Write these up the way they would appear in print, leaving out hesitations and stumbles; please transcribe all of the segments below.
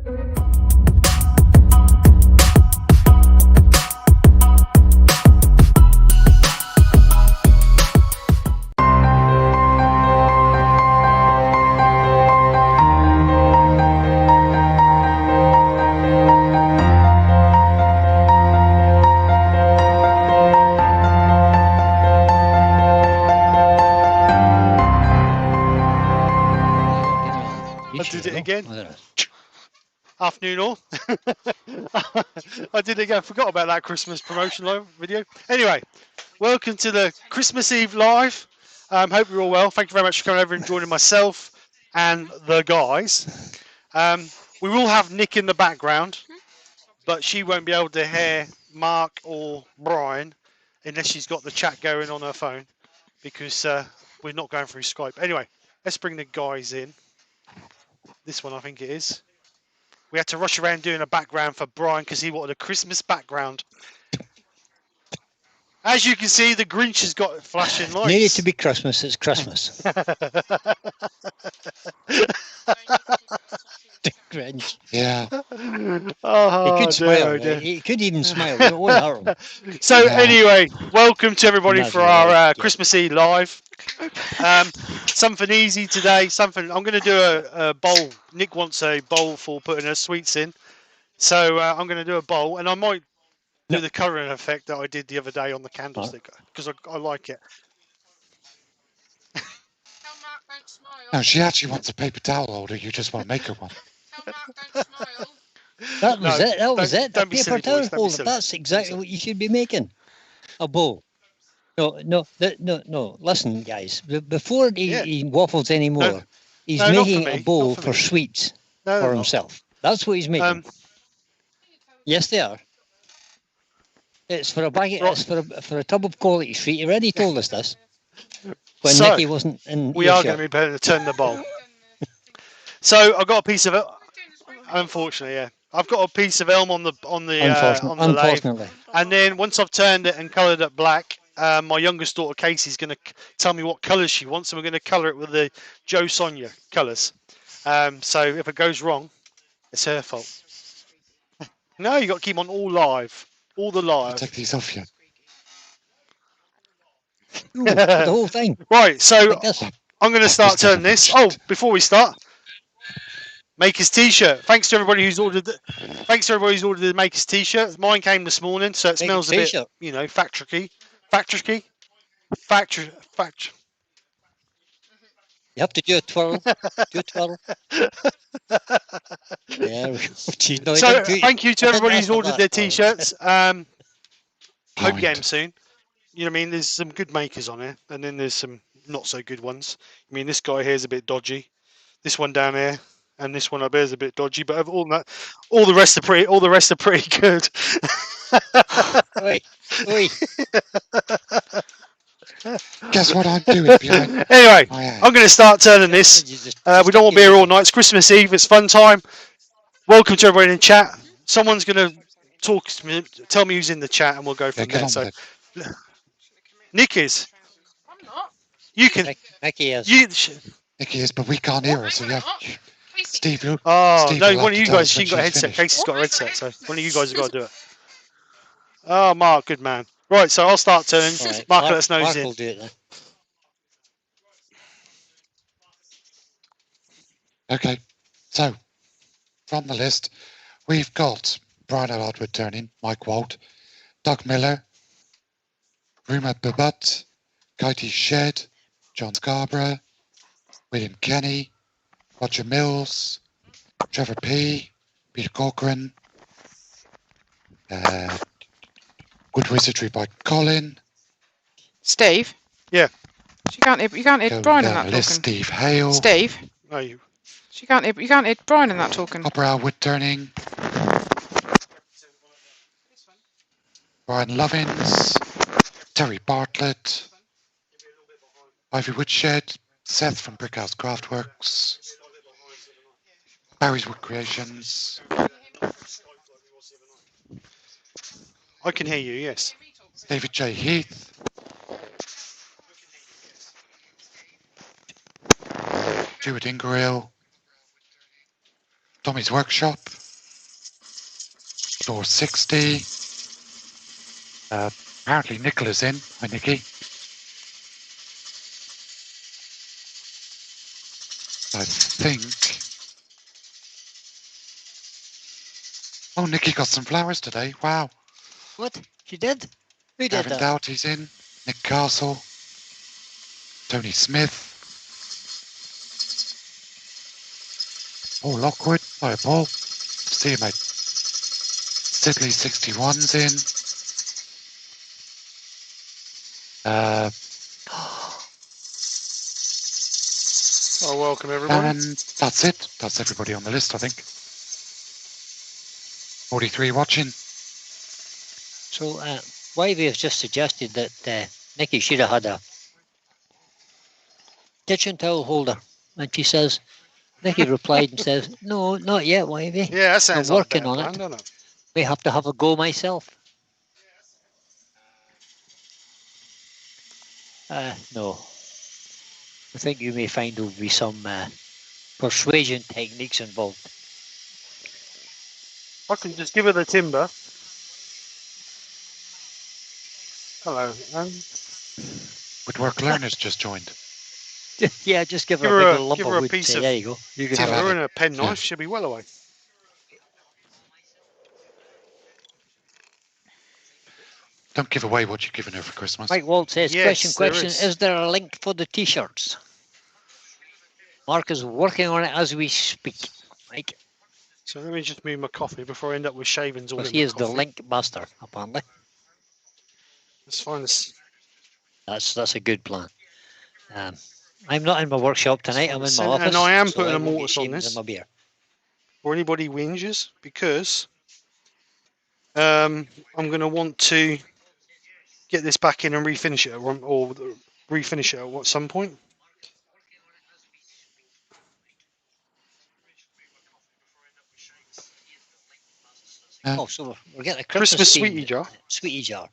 I did it again. Afternoon all. I did it again. Forgot about that Christmas promotion live video. Anyway, welcome to the Christmas Eve live. Hope you're all well. Thank you very much for coming over and joining myself and the guys. We will have Nick in the background, but she won't be able to hear Mark or Brian unless she's got the chat going on her phone, because we're not going through Skype. Anyway, let's bring the guys in. This one, I think it is. We had to rush around doing a background for Brian because he wanted a Christmas background. As you can see, the Grinch has got flashing lights. Needed to be Christmas, it's Christmas. The Grinch. Yeah. Oh, He could smile. dear. He could even smile. It won't hurt him. So Yeah. anyway, welcome to everybody That's for right, our yeah. Christmas Eve live. Something easy today. Something I'm going to do a bowl. Nick wants a bowl for putting her sweets in, so I'm going to do a bowl, and I might do the colouring effect that I did the other day on the candlestick because I like it. No, she actually wants a paper towel holder. You just want to make her one. That was No, it. That was it. A don't be paper silly, towel boys, don't be holder. silly. That's exactly what you should be making. A bowl. No. Listen, guys. Before he waffles anymore, he's No, not for making me, a bowl not for for me. sweets No, for they're not. himself. That's what he's making. Yes, they are. It's for a bag. Right. It's for a tub of quality sweet. He already told us this when So, Nicky wasn't in. We are going to be better to turn the bowl. So I've got a piece of it. Unfortunately, yeah, I've got a piece of elm on the lathe. Unfortunately. And then once I've turned it and coloured it black, my youngest daughter Casey's going to tell me what colours she wants, and we're going to colour it with the Joe Sonia colours. So if it goes wrong, it's her fault. No, you got to keep on all live, all the I'll live. take these off you. Ooh, the whole thing. Right, so Like this. I'm going to start turning this. Oh, before we start, Maker's T-shirt. Thanks to everybody who's ordered. Thanks to everybody who's ordered the Maker's T-shirt. Mine came this morning, so it smells a bit, T-shirt. factory. You have to do a twirl. Do a twirl. Yeah. So thank you to everybody who's ordered their T-shirts. Hope you get them soon. You know what I mean? There's some good makers on here, and then there's some not so good ones. I mean, this guy here is a bit dodgy. This one down here, and this one up here is a bit dodgy. But all the rest are pretty good. Oi. Guess what I'm doing behind Anyway, my eye? I'm going to start turning this. We don't want to be here all night. It's Christmas Eve. It's fun time. Welcome to everybody in chat. Someone's going to talk to me, tell me who's in the chat, and we'll go Yeah, from get there. on So, with it. Nick is. I'm not. You can. Nicky is. Nikki is, but we can't hear her, so yeah. Steve, you. Oh, Steve no, will one of have to you tell guys, us she when ain't got a she's headset. finished. Casey's got a headset, so one of you guys have got to do it. Oh, Mark, good man. Right, so I'll start turning. All right, Mark, let us know Mark who's in. will do it then. Okay, so from the list, we've got Brian Allard Woodturning, Mike Walt, Doug Miller, Ruma Babat, Katie Shed, John Scarborough, William Kenny, Roger Mills, Trevor P, Peter Corcoran, Good Wizardry by Colin. Steve? Yeah. You can't hear Going Brian in down that the list, talking. Steve Hale, Steve? Oh, you. You can't hear Brian in that talking. Opera Woodturning, Brian Lovins, Terry Bartlett, Ivy Woodshed, Seth from Brickhouse Craftworks, Barry's Wood Creations, I can hear you, yes. David J. Heath, Stuart Ingerill, Tommy's Workshop, Door 60. Apparently Nicola's in. Hi, Nikki. I think. Oh, Nikki got some flowers today. Wow. What? She did? Who did Gavin that? Doughty's in. Nick Castle. Tony Smith. Paul Lockwood. Hi, Paul. See you, mate. Sidley 61's in. Oh, welcome everybody. And that's it. That's everybody on the list, I think. 43 watching. So, Wivey has just suggested that Nikki should have had a kitchen towel holder. And she says, Nikki replied and says, no, not yet, Wivey. Yeah, that sounds I'm like working a on bad plan, it. doesn't it? May have to have a go myself. No. I think you may find there'll be some persuasion techniques involved. I can just give her the timber. Hello. Woodwork Learners just joined. Yeah, just give her Give a her big a- lump give of her a wood. piece Say, of there you go. You can have timber it. and a penknife. Yeah. She'll be well away. Don't give away what you're giving her for Christmas. Mike Walt says, Yes, there question, is. is there a link for the t-shirts? Mark is working on it as we speak. Mike, So let me just move my coffee before I end up with shavings all because in he my is the coffee. link master, apparently. Let's find this. That's a good plan. I'm not in my workshop tonight. I'm in my office. And I am so putting a won't get mortise on shavings this. in my beer. Or anybody whinges, because I'm going to want to get this back in and refinish it or refinish it at some point. Oh, so we're getting a Christmas themed sweetie jar. Sweetie jar.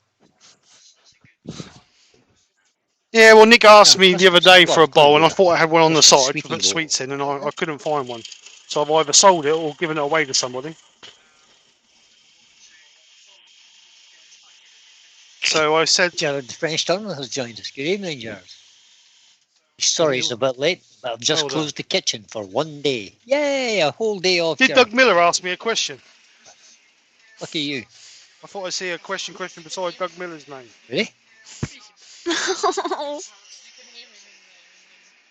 Yeah, well, Nick asked me the Christmas- other day well, for a it's gotta bowl, be and I a thought I had one on the Christmas side to sweetie put bowl. sweets in, and I couldn't find one. So I've either sold it or given it away to somebody. So I said, Jared French Turner has joined us. Good evening, Jared. Sorry it's a bit late, but I've just Hold on. closed the kitchen for one day. Yay, a whole day off, did Jared. Doug Miller ask me a question? Look at you. I thought I'd see a question beside Doug Miller's name. Really?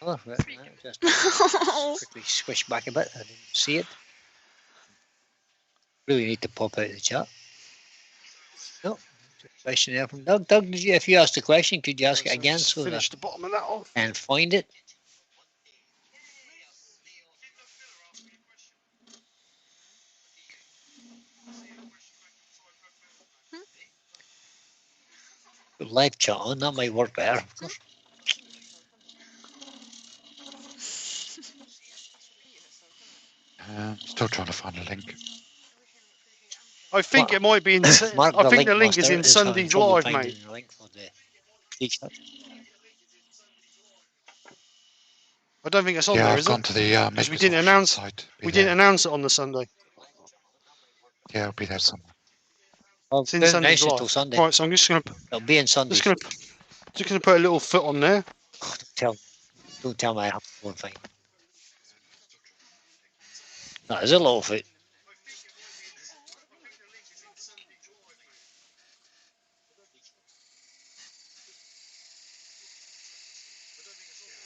Oh, right, just quickly squish back a bit. I didn't see it. Really need to pop out of the chat. No. Question there from Doug. Doug, if you asked the question, could you ask it again Just so that finish the bottom of that off. and find it? Put live chat on, that might work better. Of course. Still trying to find a link. I think What? it might be in. Mark, I think the link is master in having Sunday's trouble live, finding mate. the link for the t-shirt. I don't think it's on Yeah, there, I've is gone it? to the Because we Makers didn't Auction announce. site. Be We there. didn't announce it on the Sunday. Yeah, it'll be there somewhere. Well, It's in don't Sunday's announce it live. till Sunday. Right, so I'm just gonna It'll be in Sunday. just gonna put a little foot on there. Don't tell me I have to go and find it. That is a little foot.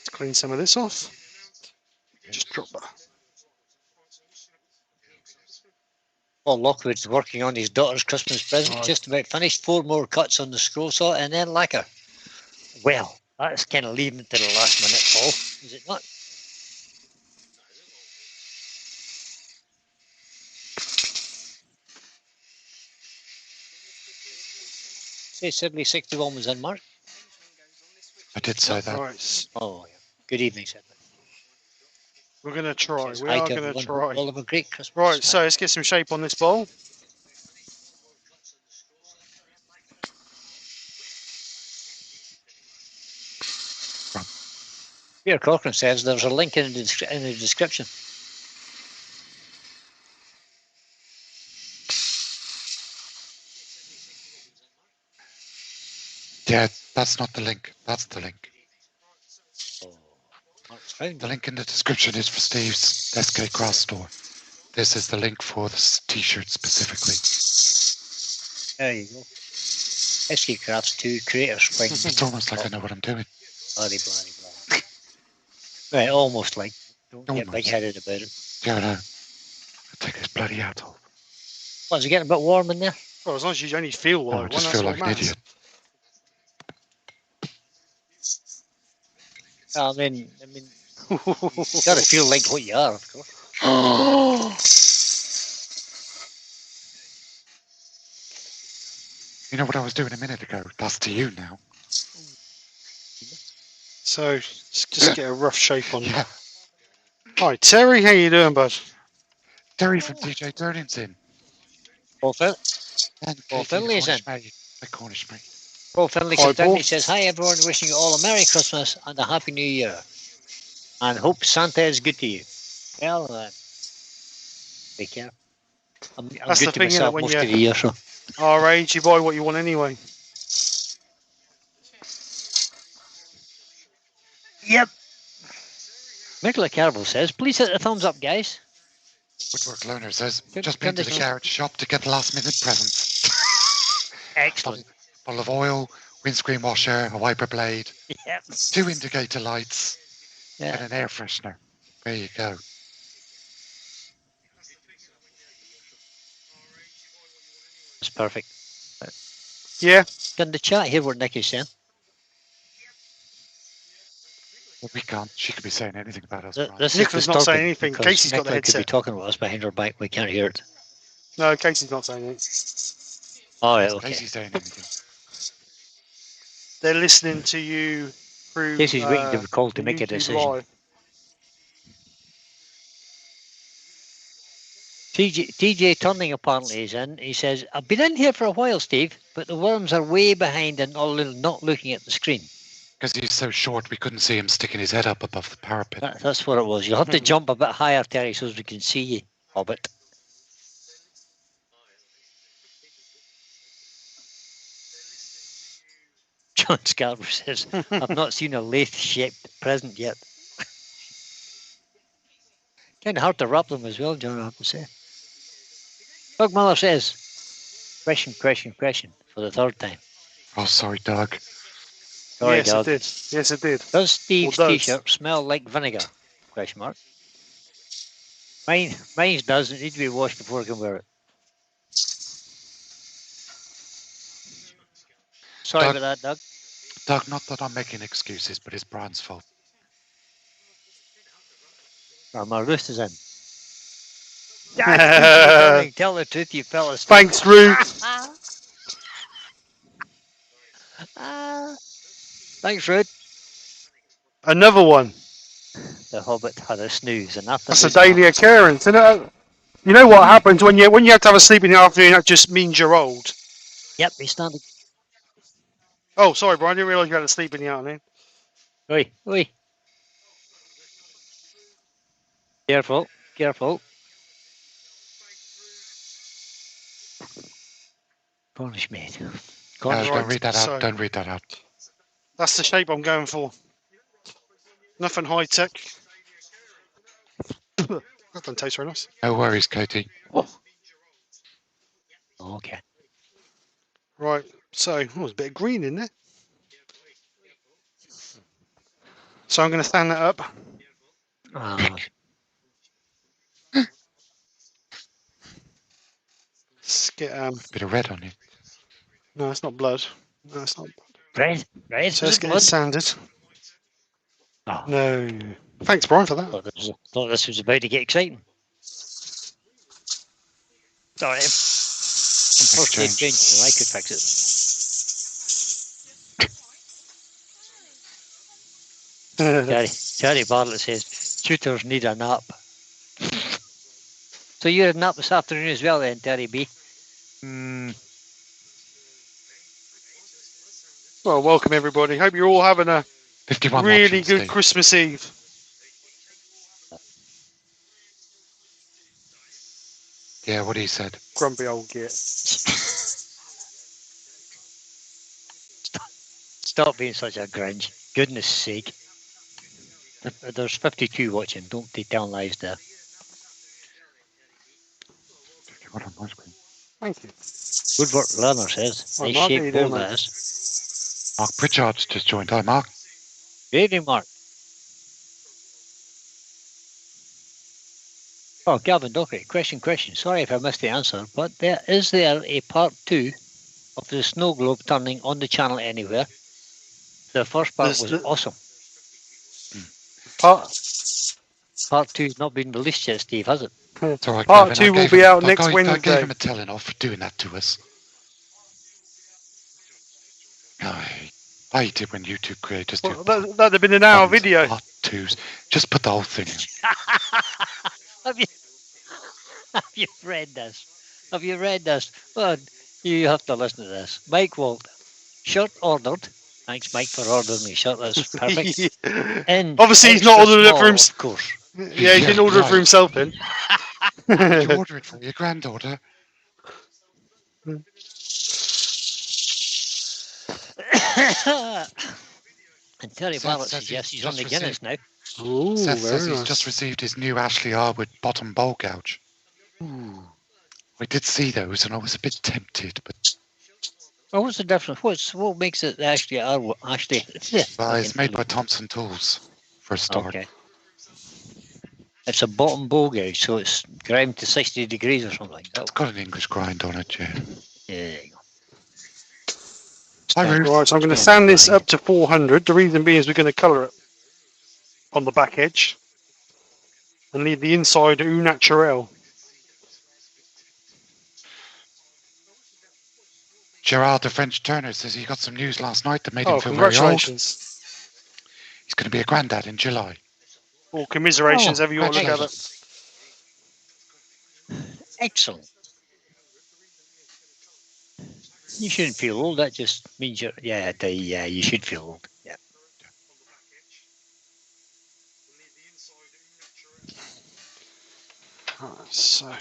Let's clean some of this off. Just drop that. Well, Lockwood's working on his daughter's Christmas present. Right. Just about finished. 4 more cuts on the scroll saw and then lacquer. Well, that's kind of leaving it to the last minute, Paul. Is it not? Say Sidley 61 was in, Mark. I did say that. Right. Oh, yeah. Good evening, Sidley. We're gonna try. Says We hi are to gonna everyone. try. All have a great Christmas. Right. So let's get some shape on this bowl. Peter Cochran says there's a link in the description. Yeah, that's not the link. That's the link. Oh, Mark's found The it. link in the description is for Steve's SKkrafts store. This is the link for the t-shirt specifically. There you go. skkrafts 2 Creator Spring. It's almost like I know what I'm doing. Bloody, bloody, bloody. Right, almost like. Don't get Almost. big-headed about it. Yeah, I know. I'll take this bloody hat off. What, is it getting a bit warm in there? Well, as long as you only feel No, like I one, just that's feel all like that an matters. idiot. I mean, you gotta feel like what you are, of course. You know what I was doing a minute ago? That's to you now. So just get a rough shape on. Yeah. Hi, Terry. How you doing, bud? Terry from DJ Turning's in. Paul, And Paul Katie, the Finley's in. Cornish maid. The Cornish maid. Paul Finley Hi, comes in. Paul. He says, "Hi everyone, wishing you all a Merry Christmas and a Happy New Year, and hope Santa is good to you." Well, take care. I'm That's good the to thing, myself when most you're of the year, so. our age, you buy what you want anyway. Yep. Nicola Carville says, "Please hit the thumbs up, guys." Woodwork Loner says, Good just been to the condition. garage shop to get the last minute presents. Excellent. Bottle of oil, windscreen washer, a wiper blade, Yep. 2 indicator lights, and Yeah. an air freshener. There you go. That's perfect. Yeah. Can the chat hear what Nick is saying? Well, we can't. She could be saying anything about us. Brian. This Nicola's is not saying disturbing anything. because Casey's got the Nicola could be headset. talking about us behind her back. We can't hear it. No, Casey's not saying it. All right, Is okay. Casey saying anything? They're listening to you through Casey's waiting to be called to the make a YouTube decision. Live. TJ Turning apparently is in. He says, "I've been in here for a while, Steve, but the worms are way behind and all not looking at the screen." Because he's so short, we couldn't see him sticking his head up above the parapet. That's what it was. You'll have to jump a bit higher, Terry, so as we can see you, Hobbit. John Scarborough says, "I've not seen a lathe-shaped present yet." Kind of hard to wrap them as well, John, I have to say. Doug Miller says, question for the third time. Oh, sorry, Doug. Sorry, Yes, Doug. it did. Yes, it did. Does Steve's does. t-shirt smell like vinegar? Question mark. Mine does. It needs to be washed before I can wear it. Sorry Doug. about that, Doug. Doug, not that I'm making excuses, but it's Brian's fault. My Ruth is in. Darling, tell the truth, you fell asleep. Thanks, Ruth. Thanks, Ruth. Another one. The Hobbit had a snooze, and after That's a losing daily occurrence, isn't it? You know what happens when you have to have a sleep in the afternoon? That just means you're old. Yep, he started. Oh, sorry, Brian. I didn't realise you had to sleep in the afternoon. Oi. Careful. Cornish maid. Cornish Don't Right, read that out. so- Don't read that out. That's the shape I'm going for. Nothing high tech. That doesn't taste very nice. No worries, Katie. Okay. Right, so there's a bit of green in there. So I'm going to stand that up. Let's get Bit of red on you. no, it's not blood. No, it's not. Red. So let's get blood? it sanded. Oh, No. Thanks, Brian, for that. thought this was about to get exciting. Sorry. Unfortunately, Exchange. changing. I could fix it. Terry Bartlett says, "Tutors need a nap." So you had a nap this afternoon as well then, Terry B? Well, welcome everybody. Hope you're all having a 51 really watching, good Steve. Christmas Eve. Yeah, what he said. Grumpy old git. Stop being such a Grinch. Goodness sake. There's 52 watching. Don't they tell lies there. What on my screen? Thank you. Good work, learner says. Right, Nice Mark, how you shape doing, bowl mate? that is. Mark Pritchard's just joined. Hi, Mark. Good evening, Mark. Oh, Gavin Dockery, question. Sorry if I missed the answer, but is there a part 2 of the snow globe turning on the channel anywhere? The first part was awesome. Part 2's not been released yet, Steve, has it? It's all right, Part Gavin. 2 will be out next I Wednesday. gave him a telling off for doing that to us. I hate it when YouTube creators do That'd have been an hour video. Part 2s. Just put the whole thing in. Have you read this? Well, you have to listen to this. Mike Walt, shirt ordered. Thanks, Mike, for ordering me a shirt. That's perfect. And obviously, he's not ordering it for himself. Of course. Yeah, he didn't order it for himself then. You order it for your granddaughter. And Terry Bartlett says yes, he's on the Guinness now. Ooh, Seth says very he's nice. just received his new Ashley Harwood bottom bowl gouge. Ooh. I did see those and I was a bit tempted, but... Oh, what's the difference? What makes it actually Harwood? Well, it's made by Thompson Tools, for a start. Okay. It's a bottom bowl gouge, so it's ground to 60 degrees or something like that. It's got an English grind on it, yeah. Yeah, there you go. Hi, Ruth. Right, so I'm going to sand this up to 400. The reason being is we're going to colour it on the back edge and leave the inside au naturel. Gerard, the French turner, says he got some news last night that made him feel very old. Congratulations. He's going to be a granddad in July. Or commiserations, however you want to look at it. Excellent. You shouldn't feel old. That just means you're. Yeah, you should feel old. Yeah. Right, so.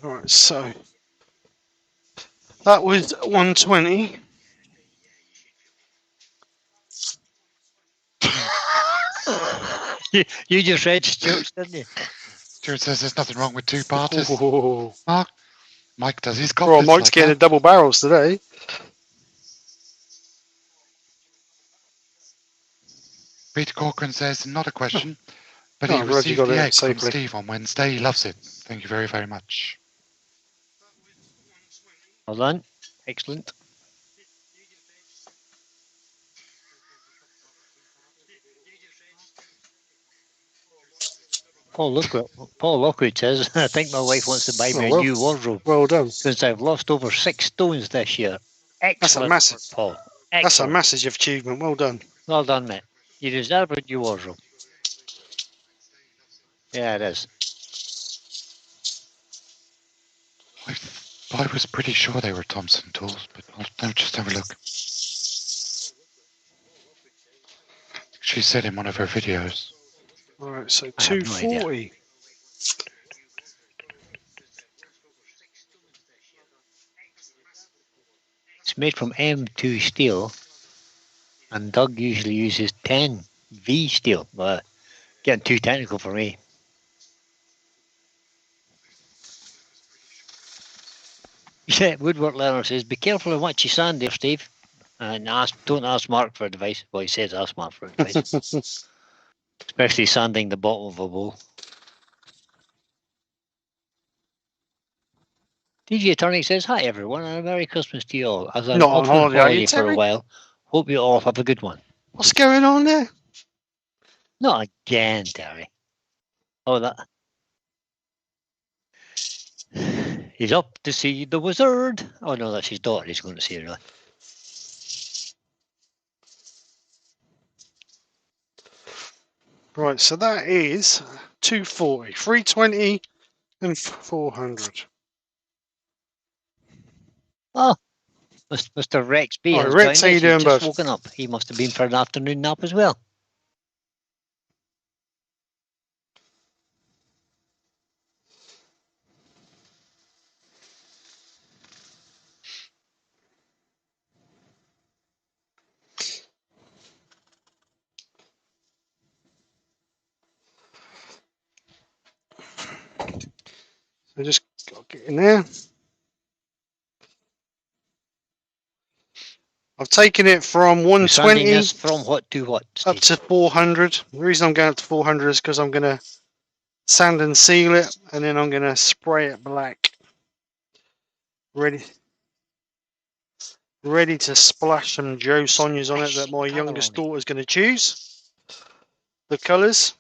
Right, so. That was 120. You just read Stuart's, didn't you? Stuart says there's nothing wrong with two-parters. Oh. Mark? Mike does his golf. Well, Mike's getting a double barrels today. Peter Corcoran says, not a question, but he Roger received got the it egg from safely. Steve on Wednesday. He loves it. Thank you very, very much. Well done. Excellent. Paul Lockwood says, I think my wife wants to buy me a new wardrobe. Well done. Since I've lost over 6 stones this year. Excellent. That's a massive, Paul. Excellent. That's a massive achievement. Well done. Well done, mate. You deserve a new wardrobe. Yeah, it is. I was pretty sure they were Thompson Tools, but I'll just have a look. She said in one of her videos. All right, so 240. It's made from M2 steel, and Doug usually uses 10V steel. But getting too technical for me. Yeah, Woodwork Learner says, be careful of what you sand there, Steve. And don't ask Mark for advice. Well, he says ask Mark for advice. Especially sanding the bottom of a bowl. DJ Turning says, hi everyone, and a Merry Christmas to you all. As I'm off on holiday for a while, hope you all have a good one. What's going on there? Not again, Terry. Oh, that. He's up to see the wizard. Oh no, that's his daughter. He's going to see her. Really. Right, so that is 240, 320, and 400. Oh, Mr. Rex B Hi, has Rex, joined how you us. doing, He's just bud? woken up. He must have been for an afternoon nap as well. So just get in there. I've taken it from You're sanding 120 this from what to what, up Steve? to 400. The reason I'm going up to 400 is because I'm going to sand and seal it, and then I'm going to spray it black. Ready to splash some Joe Sonias on it that my youngest daughter's going to choose. The colours.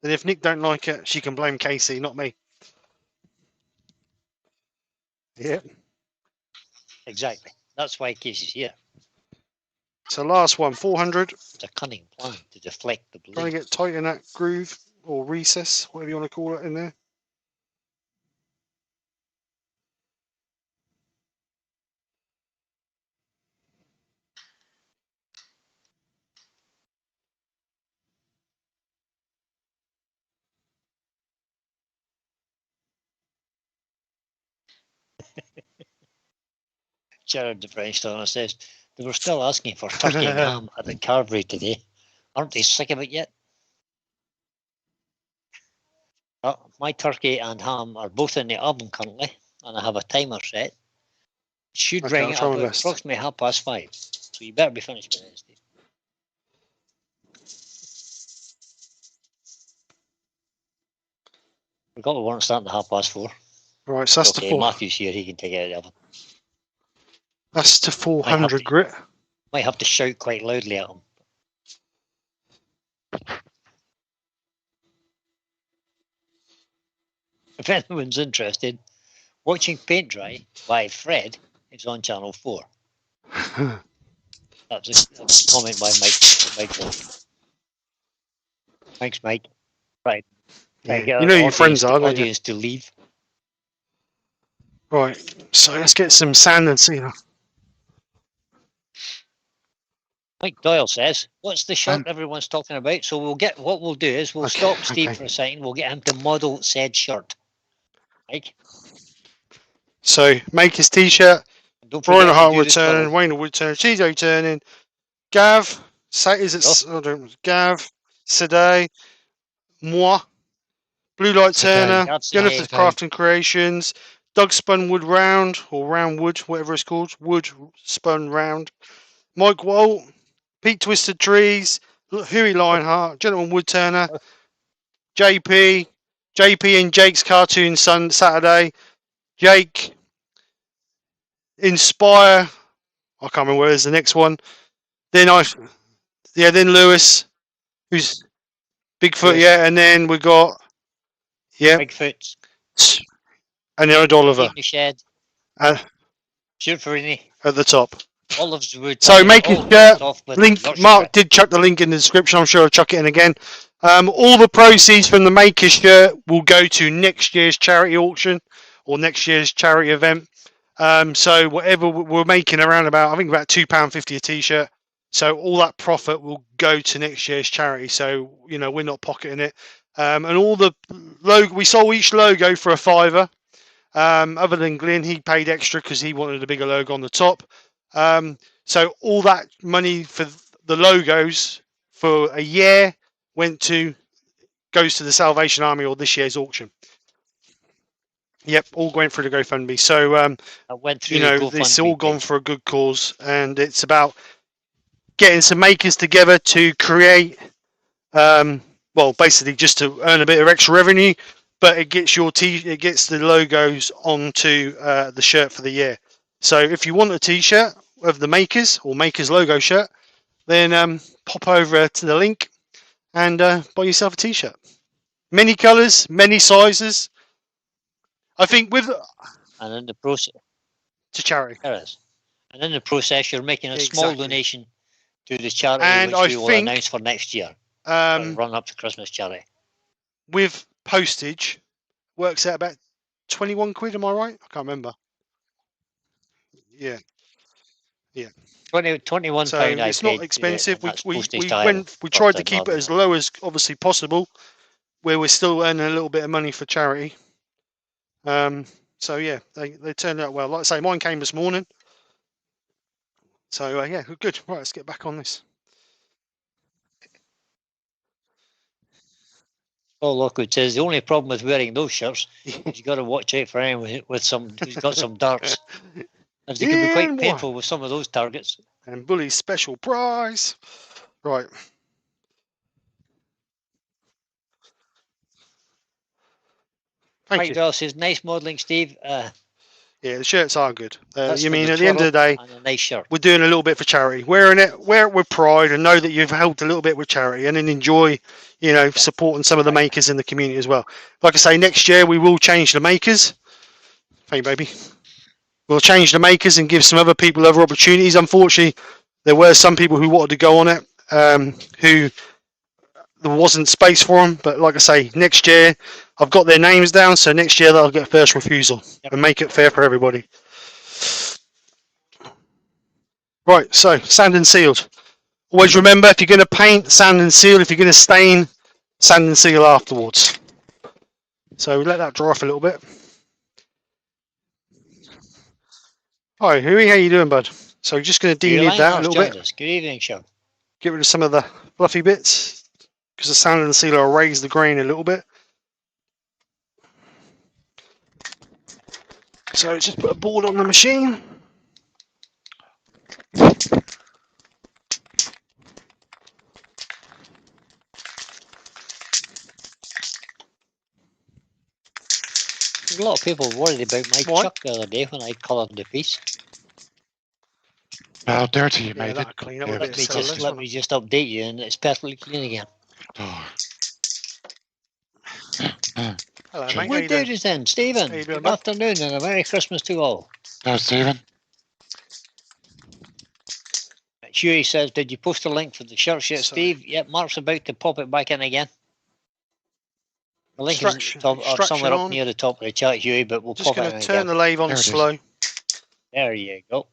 And if Nick don't like it, she can blame Casey, not me. Yeah. Exactly. That's why Casey's here. So last one, 400. It's a cunning plan to deflect the Trying blade. to get tight in that groove or recess, whatever you want to call it in there. Gerard the French Donner says they were still asking for turkey and ham at the carvery today. Aren't they sick of it yet? My turkey and ham are both in the oven currently, and I have a timer set. It should Okay, ring I'll at try my about best. approximately 5:30. So you better be finished by then, Steve. We've got the one starting at 4:30. Right, so that's Okay, to 4. Matthew's here, he can take it out of the oven. That's to 400 grit. Might have to shout quite loudly at him. If anyone's interested, watching paint dry by Fred is on channel 4. That's a comment by Mike Wolf. Thanks, Mike. Right. Yeah. You know who your friends are, don't you? Audience to leave. Right, so let's get some sand and seal. Mike Doyle says, "What's the shirt everyone's talking about?" So what we'll do is we'll stop Steve for a second. We'll get him to model said shirt. Mike. So make his t-shirt. Brian Hart Woodturning, Wayne Woodturning, Chizo Turning, Gav. Gav, Sadeh, Moi, Blue Light Turner, Jennifer's Crafting Creations, Doug Spun Wood Round or Round Wood, whatever it's called, Wood Spun Round, Mike Walt, Pete Twisted Trees, Huey Lionheart, Gentleman Woodturner, JP and Jake's Cartoon Saturday, Jake, Inspire. I can't remember where's the next one. Then then Lewis, who's Bigfoot, Lewis. Yeah, and then we got Bigfoot, and then Oliver. Steve Shed, Stuart Farini at the top. Olive's Wood. So make it link. Mark did chuck the link in the description. I'm sure I'll chuck it in again. All the proceeds from the Maker's shirt will go to next year's charity auction or next year's charity event. So whatever we're making around about, I think about £2.50 a t-shirt. So all that profit will go to next year's charity. So we're not pocketing it. And all the logo, we sold each logo for £5. Other than Glyn, he paid extra because he wanted a bigger logo on the top. So all that money for the logos for a year goes to the Salvation Army or this year's auction. Yep, all went through the GoFundMe. So it's all gone for a good cause, and it's about getting some makers together to create, basically just to earn a bit of extra revenue. But it gets it gets the logos onto the shirt for the year. So if you want a t-shirt of the Makers or Makers logo shirt, then pop over to the link and buy yourself a t-shirt. Many colours, many sizes. I think and in the process to charity. There is. And in the process, you're making a small donation to the charity, which we will announce for next year. Run up to Christmas charity. With postage, works out about 21 quid, am I right? I can't remember. Yeah. 21 So pound I it's not paid, expensive. and that's We postage to Ireland, tried to to keep it Northern as Ireland. low as obviously possible, where we're still earning a little bit of money for charity. So yeah, they turned out well. Like I say, mine came this morning. So yeah, good. Right, let's get back on this. Oh, look, it says the only problem with wearing those shirts is you got to watch out for anyone with some who's got some darts, as they can be quite painful with some of those targets. And Bully's special prize. Right. Thank Mike you. Bell says, nice modelling, Steve. Yeah, the shirts are good. You mean at the end of the day, and a nice shirt. we're doing a little bit for charity. Wear it with pride and know that you've helped a little bit with charity, and then enjoy, supporting some of the makers in the community as well. Like I say, next year we will change the makers. Thank you, baby. We'll change the makers and give some other people other opportunities. Unfortunately, there were some people who wanted to go on it, who there wasn't space for them. But like I say, next year I've got their names down, so next year they'll get first refusal and make it fair for everybody. Right, so sand and sealed. Always remember, if you're going to paint, sand and seal. If you're going to stain, sand and seal afterwards. So let that dry off a little bit. Hi, Huey, how you doing, bud? So we're just going to denudate that a little bit. Good evening, Sean. Get rid of some of the fluffy bits, because the sand and sealer will raise the grain a little bit. So let's just put a board on the machine. A lot of people worried about my chuck the other day when I coloured the piece. How dirty you made it. Clean up Yeah, a bit. Let me just update you, and it's perfectly clean again. Oh. Hello, Jake. mate. What day is then, Stephen? Good afternoon and a Merry Christmas to all. No, Stephen. Huey says, did you post a link for the shirts yet, Steve? Yep, Mark's about to pop it back in again. The link is somewhere up near the top of the chat, Huey, but we'll just pop it in again. Just going to turn the lathe on slow. There you go.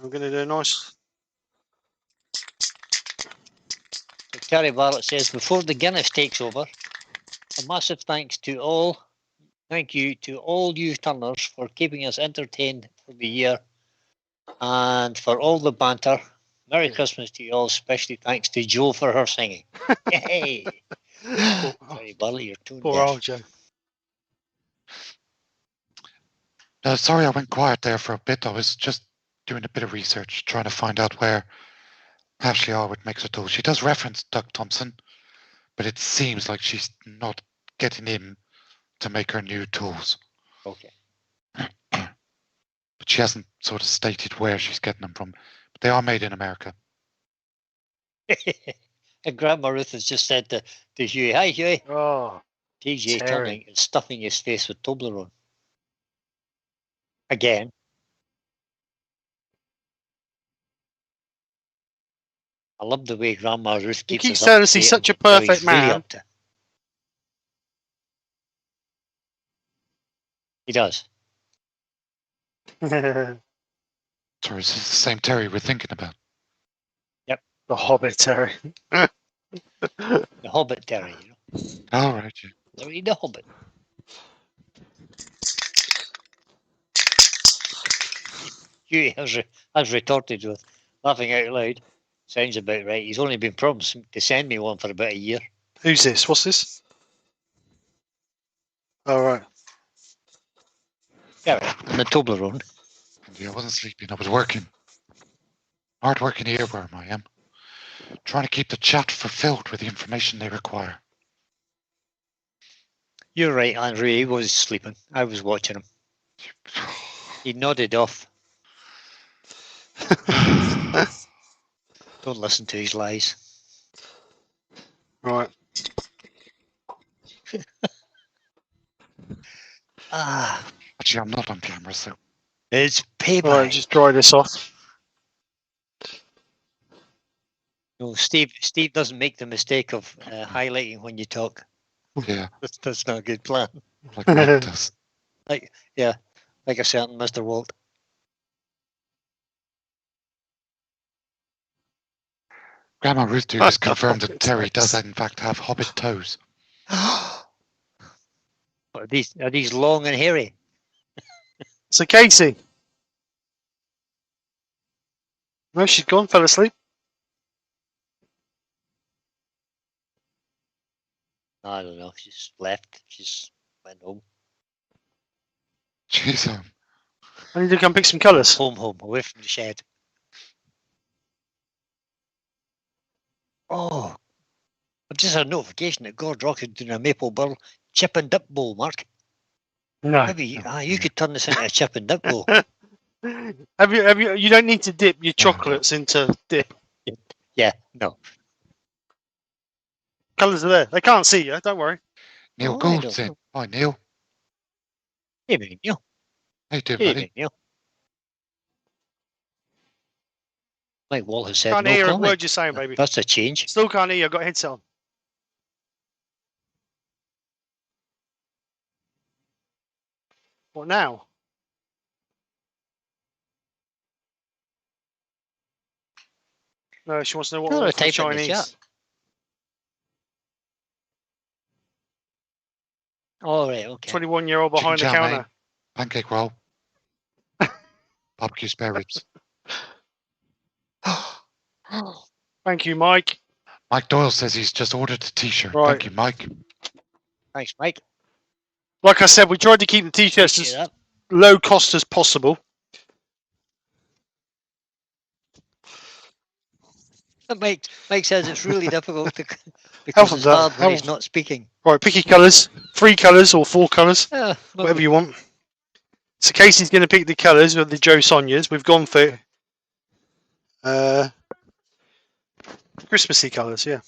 I'm going to do a nice... So Terry Bartlett says, before the Guinness takes over, a massive thank you to all you turners for keeping us entertained for the year and for all the banter. Merry Christmas to you all, especially thanks to Jo for her singing. Yay! Terry Bartlett, you're tuned Poor old Joe. Sorry I went quiet there for a bit. I was just doing a bit of research, trying to find out where Ashley Arwood makes her tools. She does reference Doug Thompson, but it seems like she's not getting in to make her new tools. Okay. But she hasn't sort of stated where she's getting them from. But they are made in America. And Grandma Ruth has just said to Huey, hi Huey. Oh, TJ turning and stuffing his face with Toblerone. Again. I love the way Grandma Ruth keeps us saying he's such a perfect man. He does. Sorry, is this the same Terry we're thinking about? Yep. The Hobbit Terry. The Hobbit Terry, you know. All right. Yeah. Terry the Hobbit. Huey has retorted with laughing out loud. Sounds about right. He's only been promised to send me one for about a year. Who's this? What's this? All right. Yeah, and the Toblerone. Yeah, I wasn't sleeping. I was working. Hard working here where I am. Trying to keep the chat fulfilled with the information they require. You're right, Andrew. He was sleeping. I was watching him. He nodded off. Don't listen to his lies. Right. Actually, I'm not on camera, so. It's payback. Right, just dry this off. No, Steve doesn't make the mistake of highlighting when you talk. Yeah. That's not a good plan. Like Mike does. Like a certain Mr. Walt. Grandma Ruth Duke has confirmed that Terry does in fact have hobbit toes. Are these long and hairy? So Casey. No, she's gone, fell asleep. I don't know. She's left. She's went home. She's home. I need to come pick some colours. Home, away from the shed. Oh, I've just had a notification that God Rock is doing a maple burl chip and dip bowl, Mark. No. Maybe you could turn this into a chip and dip bowl. Have you? You don't need to dip your chocolates into dip. Yeah, no. Colours are there. They can't see you. Don't worry. Neil Oh, Gould's in. Hi, Neil. Evening, Neil. How you doing, buddy? Evening, Neil. Like Walt has said, Can't no hear a comment. word you're saying, baby. That's a change. Still can't hear you. I've got a headset on. What now? No, she wants to know what Tell her order to for the type in the Chinese. chat. All right, okay. 21-year-old behind the Chicken chow mein, counter. pancake roll, barbecue spare ribs. Thank you, Mike. Mike Doyle says he's just ordered a t-shirt. Right. Thank you, Mike. Thanks, Mike. Like I said, we tried to keep the t-shirts Appreciate as that. low cost as possible. But Mike says it's really difficult because Help it's him, hard when he's help. not speaking. Right, pick your colours. 3 colours or 4 colours. Whatever you want. So Casey's going to pick the colours of the Joe Sonias. We've gone for Christmassy colours, yeah.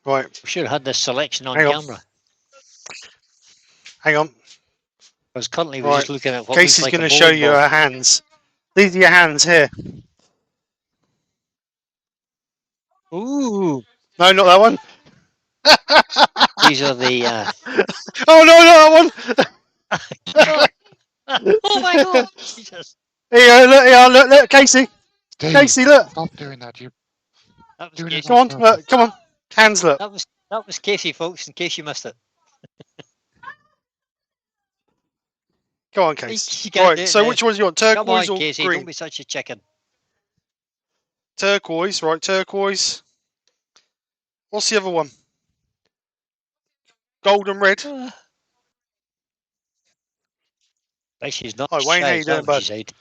Right. We should have had this selection on Hang on. camera. Hang on. Because currently we're Right. just looking at what Casey's looks like going a to show bowling you ball. her hands. These are your hands here. Ooh, No, not that one. these are the. Oh, no, not that one. Oh my God! Jesus. Here, look, Casey. Steve, Casey, look. stop doing that. You That was doing it Casey. Come on, purpose. look, come on. Hands, look. That was Casey, folks. In case you missed it. Go on, Casey. You can't do Right, it so now. which ones do you want? Come on, Turquoise or Casey. green? Don't be such a chicken. Turquoise, right, turquoise. What's the other one? Gold and red. But she's not. Hi, Wayne, shy, how you is that doing, what bud? she said?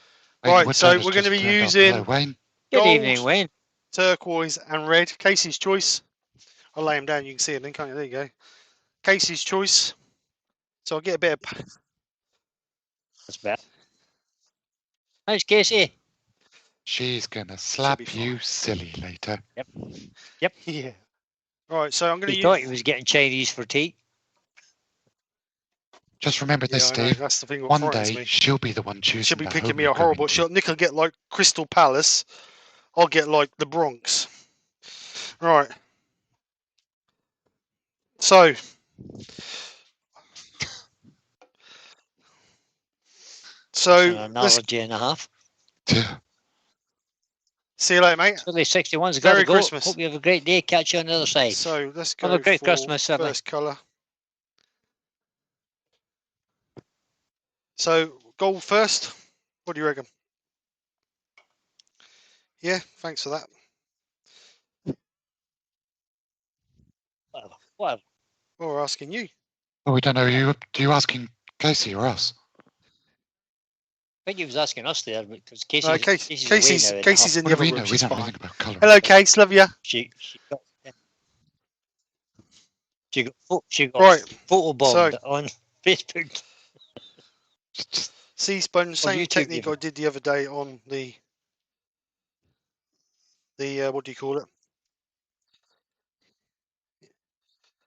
Wayne Right, Woodturn so has we're going to just be turned up. using Hello, Wayne. Good gold, evening, Wayne. turquoise and red. Casey's choice. I'll lay them down, you can see it then, can't you? There you go. Casey's choice. So I'll get a bit of... That's better. How's Casey? She's gonna slap be you fine. silly later. Yeah. Right, so I'm going to He use... thought he was getting Chinese for tea. Just remember this, I know, Steve. that's the thing that One frightens day me. she'll be the one choosing. She'll be the picking home me you're a horrible... going to. Nick will get like Crystal Palace. I'll get like the Bronx. Right. So... That's an So, let's analogy and a half. see you later, mate. Philly 61's got Merry to go. Christmas. Hope you have a great day. Catch you on the other side. So let's Have go a great for Christmas, Philly. first colour. So gold first. What do you reckon? Yeah, thanks for that. Whatever. Well, we're asking you. Oh, we don't know. Are you asking Casey or us? I think he was asking us there because No, Casey's Casey's away now. Casey's in the What do other we room. know? We She's don't know fine. anything about colour. Hello, Case. Love you. She got Right. photobombed So- on Facebook. Sea sponge, same YouTube technique even. I did the other day on the what do you call it?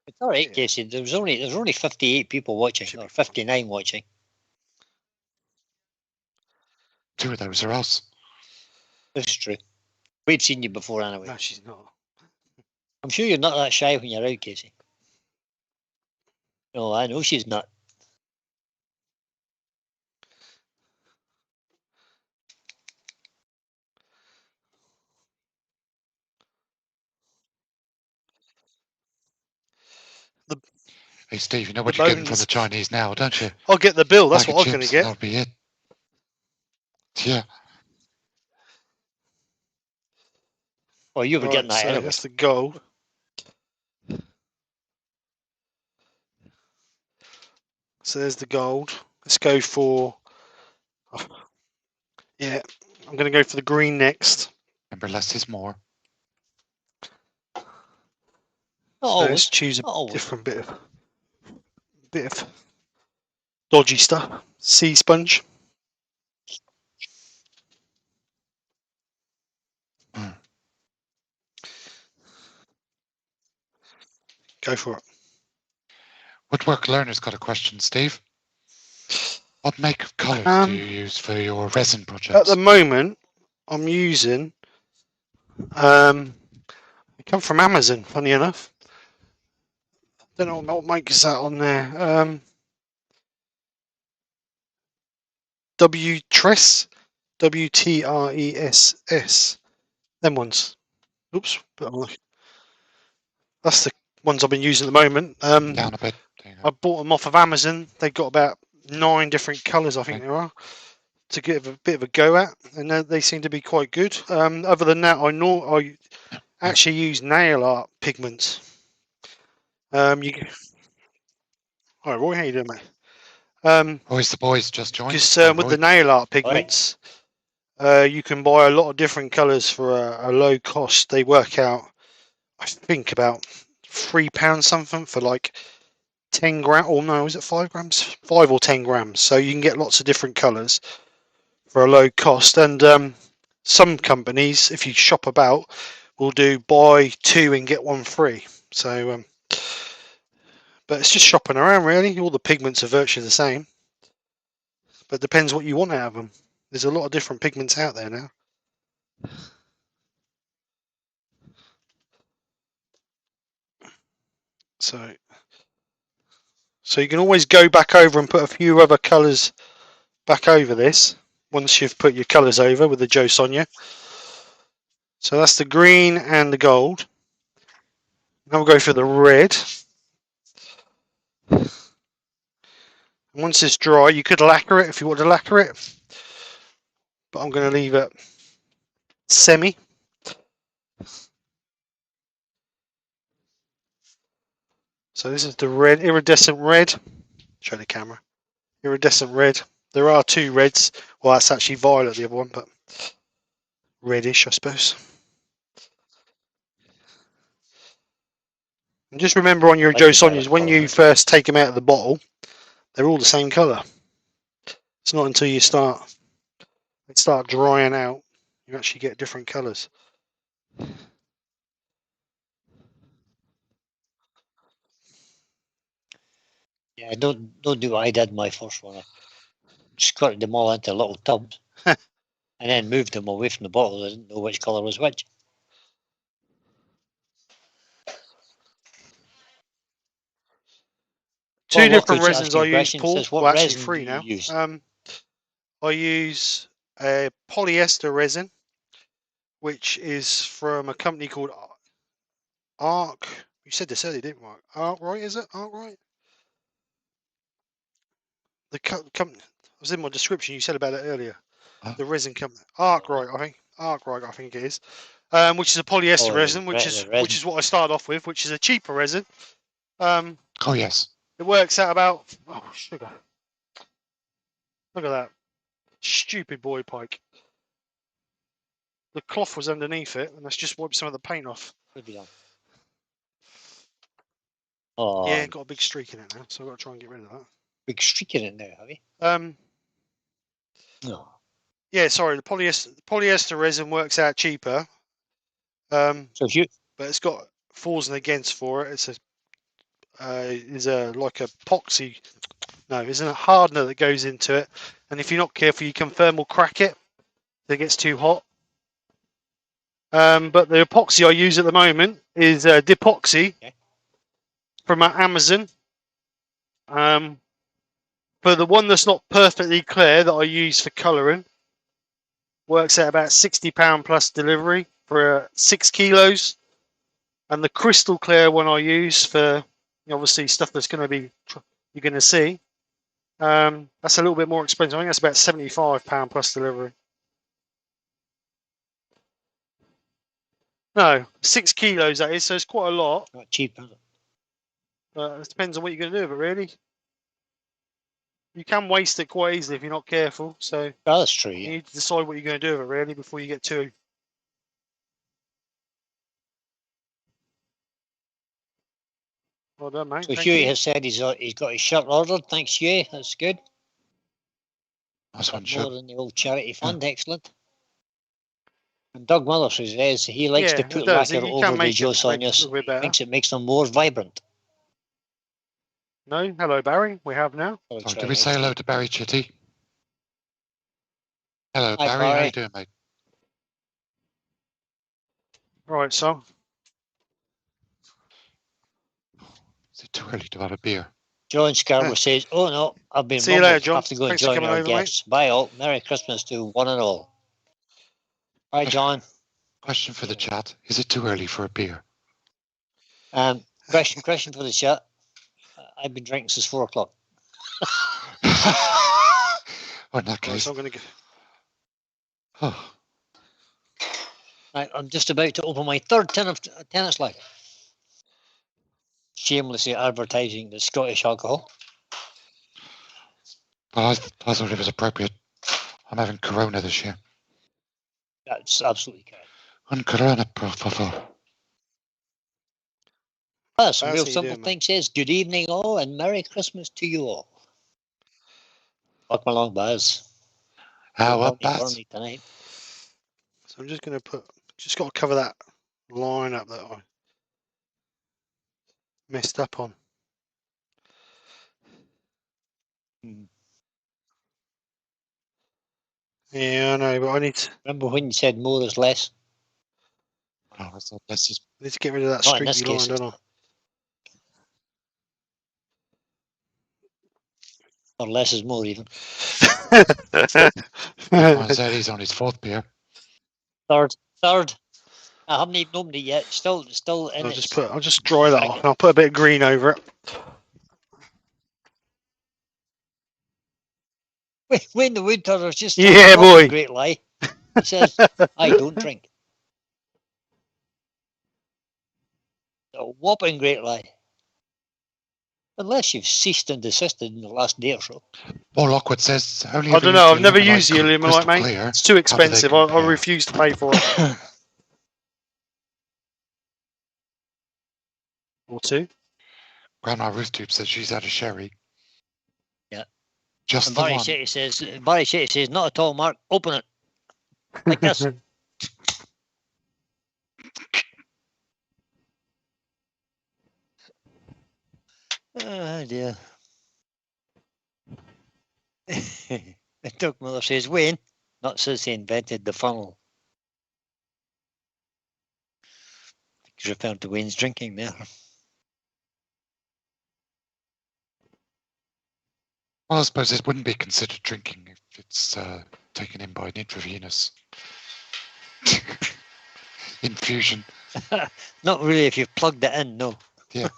It's all right, Yeah. Casey. There's only 58 people watching, Should be or fine. 59 watching. 2 of those are us. This is true. We'd seen you before anyway. No, she's not. I'm sure you're not that shy when you're out, Casey. No, I know she's not. Hey, Steve, you know The what you're getting from bones. the Chinese now, don't you? I'll get the bill. That's Bag of what I'm going to chips, get. that'll be it. Yeah. Oh, you were getting that so anyway. that's the gold. So there's the gold. Let's go for. Yeah, I'm going to go for the green next. Remember, less is more. Not So always. let's choose a Not always. different bit of dodgy stuff. Sea sponge. Go for it. Woodwork Learner's got a question, Steve. What make of colours do you use for your resin projects? At the moment, I'm using. They come from Amazon. Funny enough. Don't know what makes that on there. Wtress, WTRESS. Them ones. Oops. That's the ones I've been using at the moment. Down a bit. I bought them off of Amazon. They've got about 9 different colours, I think there are, to give a bit of a go at, and they seem to be quite good. Other than that, I actually use nail art pigments. All right, Roy, how you doing, mate? Boys, the boys just joined. Because with the nail art pigments, you can buy a lot of different colours for a low cost. They work out, I think, about £3 something for like 10 grams. Or no, is it 5 grams? 5 or 10 grams. So you can get lots of different colours for a low cost. And some companies, if you shop about, will do buy 2 and get 1 free. So, but it's just shopping around really. All the pigments are virtually the same. But it depends what you want out of them. There's a lot of different pigments out there now. So you can always go back over and put a few other colours back over this once you've put your colours over with the Joe Sonia. So that's the green and the gold. Now we'll go for the red. And once it's dry, you could lacquer it if you want to lacquer it. But I'm going to leave it semi. So this is the red, iridescent red. Show the camera. Iridescent red. There are 2 reds. Well, that's actually violet, the other one, but reddish, I suppose. And just remember on your Joe Sonias, when you first take them out of the bottle, they're all the same colour. It's not until you start drying out, you actually get different colours. Yeah, don't do what I did my first one. I squirted them all into little tubs and then moved them away from the bottle. I didn't know which colour was which. Two different resins I use, Paul. What well, actually resin 3 do now. you use? I use a polyester resin, which is from a company called Arc. You said this earlier, didn't you? Arc, right? Is it Arc, right? The company was in my description. You said about it earlier. The resin company, Arc, right? I think Arc, right? I think it is. Which is a polyester resin, which is what I started off with, which is a cheaper resin. Oh yes. It works out about sugar. Look at that. Stupid boy pike. The cloth was underneath it, and that's just wiped some of the paint off. Oh, yeah, got a big streak in it now, so I've got to try and get rid of that. Big streak in it now, have you? No. Yeah, sorry. The polyester resin works out cheaper. So if you, but it's got fors and against for it. It's a like a epoxy. No, isn't a hardener that goes into it, and if you're not careful, you can thermal crack it. If it gets too hot. But the epoxy I use at the moment is Depoxy Okay. from Amazon. For the one that's not perfectly clear that I use for colouring, works at about £60 plus delivery for 6 kilos. And the crystal clear one I use for obviously stuff that's going to be you're going to see. That's a little bit more expensive. I think that's about £75 plus delivery. No, 6 kilos that is, so it's quite a lot. Not cheap, is it? It depends on what you're going to do with it, really. You can waste it quite easily if you're not careful. So Oh, that's true. you Yeah. need to decide what you're going to do with it, really, before you get too. Well done, mate. So Thank Huey you. has said he's got his shirt ordered. Thanks, Huey. That's good. Nice one, More Joe. than the old charity fund. Excellent. And Doug Miller says he likes to Yeah, put it does. lacquer You over can the make it Josonias. a bit better. Makes them more vibrant. No, hello, Barry. We have now. Sorry, did we say hello to Barry Chitty? Hello, Hi, Barry. How Barry. you doing, mate? Right, so Is it too early to have a beer? John Scarborough says, "Oh no, I've been See you rumbled. later, John. Have to go and Thanks for join coming our over, mate. guests. Bye all. Merry Christmas to one and all." Bye, John. Question for the chat. Is it too early for a beer? Question for the chat. I've been drinking since 4 o'clock. Oh, in that Right, case. so I'm going to go. Oh, I'm just about to open my third tennis leg. Shamelessly advertising the Scottish alcohol. well, I thought it was appropriate. I'm having Corona this year. That's absolutely correct. Un Corona, por favor. Some Baz, real how you simple doing, mate? thing says, "Good evening all and Merry Christmas to you all." Welcome along, Baz. How You're up, horny, Baz? horny tonight. So I'm just going to just got to cover that line up that I messed up on. Yeah, I know, but I need to Remember when you said more is less? Oh, I thought let's just get rid of that Not in this streaky line, case, it's don't I? not. Or less is more even. I said he's on his fourth beer. Third. I haven't even opened it yet. Still in it. I'll just dry that off and I'll put a bit of green over it. When the Woodturner's just Yeah, a boy. great lie. He says, "I don't drink." A whopping great lie. Unless you've ceased and desisted in the last day or so. Well, Lockwood says only I ever don't use know. the I've never Illuminite used the Illuminite, crystal mate. clear. It's too How do they expensive. I compare? refuse to pay for it. Or two. Grandma Rooftube says she's had a sherry. Yeah. Just And the Barry one. Shetty says, "Not at all, Mark. Open it." Like this. Oh dear. Doug Miller says, "Wayne," not since he invented the funnel. He's referring to Wayne's drinking there. Well, I suppose it wouldn't be considered drinking if it's taken in by an intravenous infusion. Not really if you've plugged it in, no. Yeah.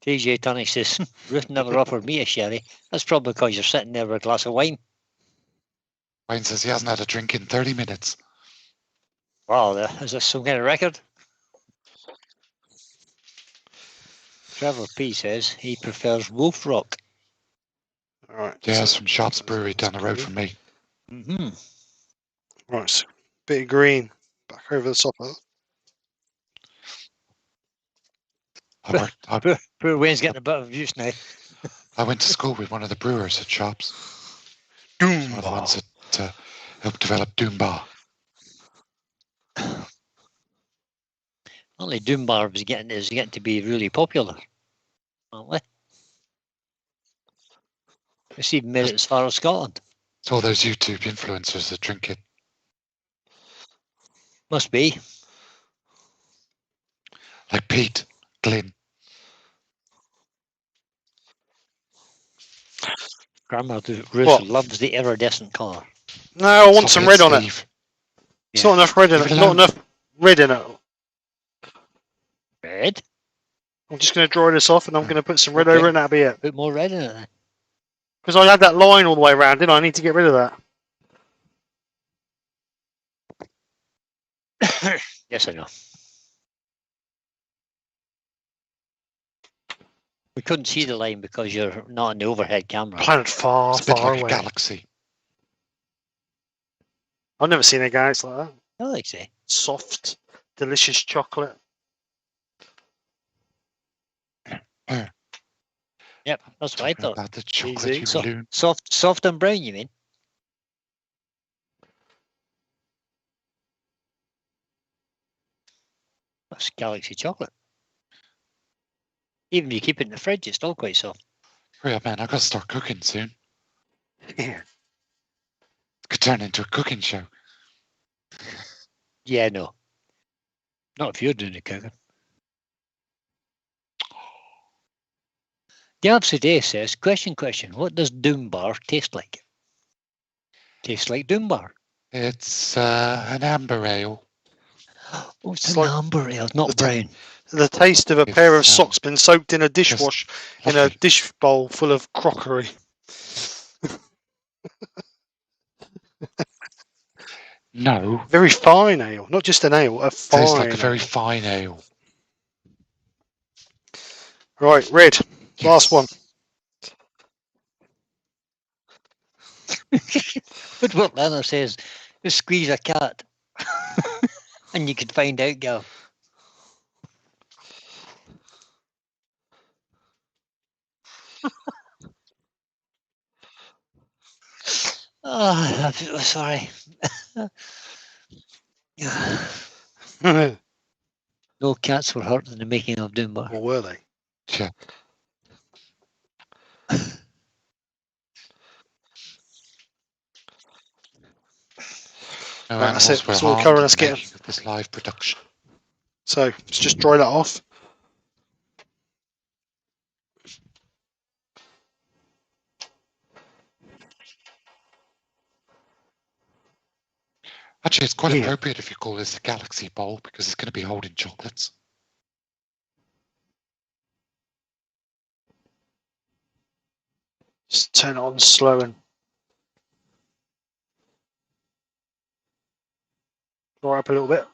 TJ Tony says, "Ruth never offered me a sherry. That's probably because you're sitting there with a glass of wine." Wayne says he hasn't had a drink in 30 minutes. Wow, is this some kind of record? Trevor P says he prefers Wolf Rock. All right. Yeah, it's from Sharps Brewery down the road from me. Mm-hmm. Right. So bit of green back over the top of it. Poor Wayne's getting a bit of abuse now. I went to school with one of the brewers at Sharps. Doom. One of the ones that helped develop Doombar. Only Doombar is getting to be really popular. Aren't it's even made it as far as Scotland. It's all those YouTube influencers that drink it. Must be. Like Pete, Glyn. Grandma Ruth What? loves the iridescent colour. No, I want Stop some it, red on it. Steve. It's Yeah. not enough red in Leave it. it Not alone. enough red in it. Red? I'm just going to dry this off and I'm going to put some red Okay. over it and that'll be it. Put more red in it then. Because I had that line all the way around, didn't I? I need to get rid of that. Yes, I know. We couldn't see the line because you're not on the overhead camera. Planet far, It's a bit far like away. a galaxy. I've never seen a galaxy like that. I like to say. Soft, delicious chocolate. Yep, that's what I Talking thought. about the chocolate Easy. you So- balloon. Soft and brown, you mean? That's galaxy chocolate. Even if you keep it in the fridge, it's still quite soft. Hurry up, man. I've got to start cooking soon. Yeah. It could turn into a cooking show. Yeah, no. Not if you're doing the cooking. The Abs today says, question, what does Doombar taste like? Tastes like Doombar. It's an amber ale. Oh, it's It's an like amber ale, not the brown. The taste of a It's, pair of socks been soaked in a dishwash in a lovely. dish bowl full of crockery. No, Very fine ale, not just an ale, a fine tastes like a very ale. fine ale. Right, red. Last one. But what Leonard says, just squeeze a cat. And you could find out, Gav. Oh, I'm sorry. No cats were hurt in the making of Doombar. Or were they? Yeah. No Right, that's animals it. were That's all the harmed colour in that's the getting. making of this live production. So let's just dry that off. Actually, it's quite Yeah. appropriate if you call this a galaxy bowl because it's going to be holding chocolates. Just turn it on slow and dry up a little bit.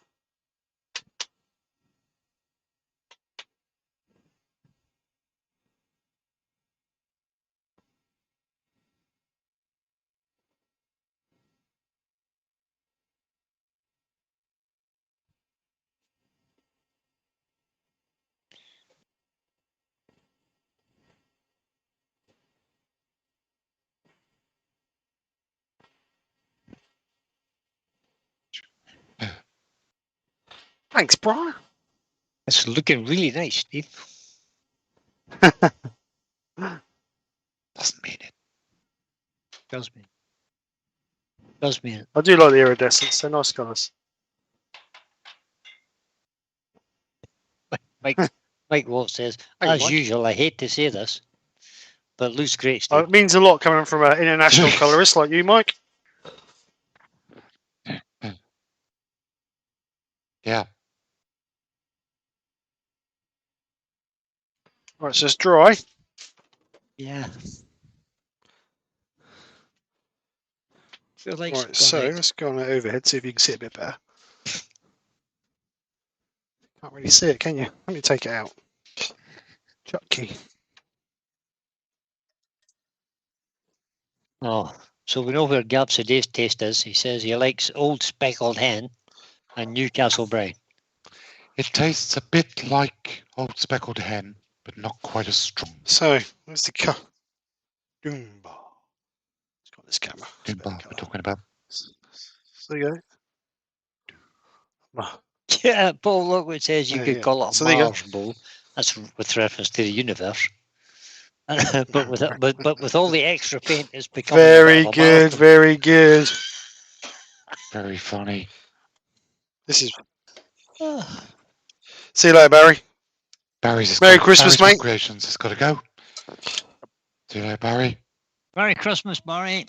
Thanks, Brian. It's looking really nice, Steve. Doesn't mean it. Does mean. Does mean it. I do like the iridescents. They're nice colours. Mike Wolf says, Hang on, as Mike. usual, I hate to say this, but it looks great, Oh, Steve. it means a lot coming from an international colourist like you, Mike. Yeah. Right, so it's dry. Yeah. Feel like Right, so let's go on that overhead, see if you can see it a bit better. Can't really see it, can you? Let me take it out. Chucky. Oh, so we know where Gab Today's taste is. He says he likes Old Speckled Hen and Newcastle Brown. It tastes a bit like Old Speckled Hen, but not quite as strong. So, where's the car? Doombar. It's got this camera. It's a better We're colour. talking about. So there you go. Ah, Yeah, Paul Lockwood says you Yeah, could yeah. call it a So there you go. Mars bowl. That's with reference to the universe. but with all the extra paint, it's become very good, very good. Very funny. This is. Ah, See you later, Barry. Barry's Merry Christmas, Barry's mate. Creations has got to go. See you later, Barry. Merry Christmas, Barry.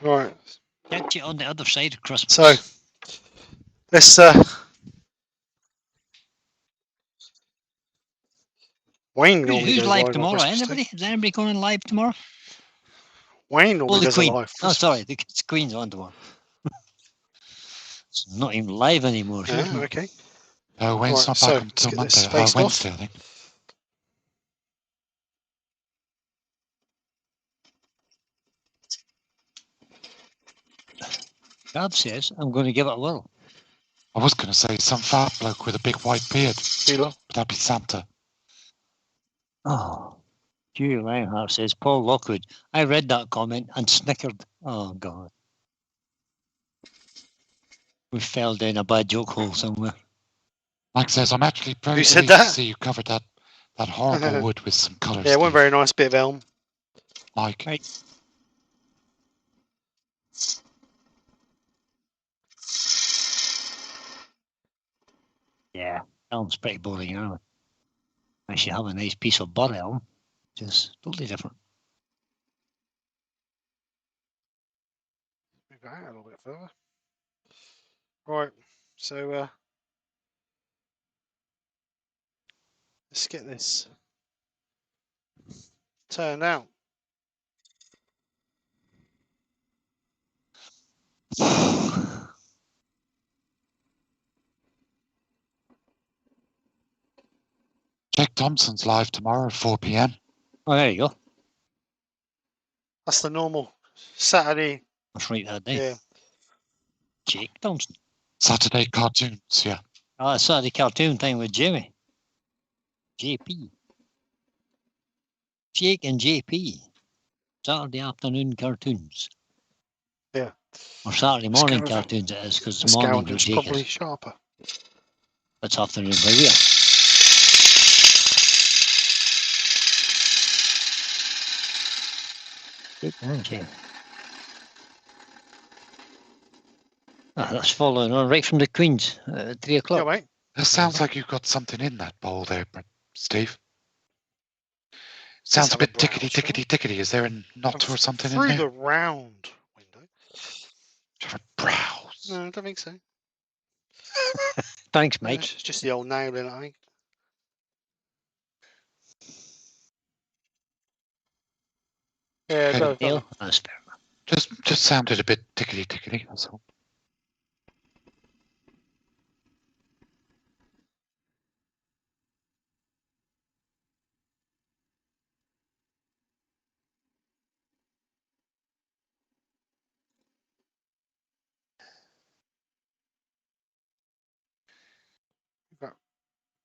All right. Catch you on the other side of Christmas. So let's. Wayne normally Who's goes live on tomorrow? Christmas Day. Anybody? Is anybody going live tomorrow? Wayne Oh, normally the does a Queen. live. Oh, sorry, the Queen's on tomorrow. It's not even live anymore. Yeah, isn't it? okay. Wayne's Right, not so back let's until get Monday, this faced Wednesday, off. I think. Gab says, I'm going to give it a whirl. I was going to say some fat bloke with a big white beard, Feel but that'd be Santa. Oh, Julie Lionheart says, Paul Lockwood. I read that comment and snickered. Oh, God. We fell down a bad joke hole somewhere. Mike says, I'm actually very Who said pleased to that? see you covered that horrible wood with some colours. Yeah, one very nice bit of elm. Mike. Right. Yeah, elm's pretty boring, isn't it? Unless you have a nice piece of bur elm, which is totally different. Move that out a little bit further. Right, so let's get this turned out. Jake Thompson's live tomorrow at 4 p.m. Oh, there you go. That's the normal Saturday. Let's write that down. Yeah. Jake Thompson. Saturday cartoons, yeah. Oh, that's Saturday cartoon thing with Jimmy. JP. Jake and JP. Saturday afternoon cartoons. Yeah. Or Saturday morning Scarab. cartoons it is, because The it's morning for Scarab's Jake probably is. sharper. It's afternoon for you. Good man, Jim. Ah, that's following on right from the Queen's at 3 o'clock. Yeah, mate. It sounds like you've got something in that bowl there, Steve. Sounds a bit tickety. Is there a knot or something in Through there? the round window. Have a browse. No, I don't think so. Thanks, No, Mike. it's just the old nail in it, I think. Yeah, Okay. go. Neil, that's fair. Just sounded a bit tickety. That's all.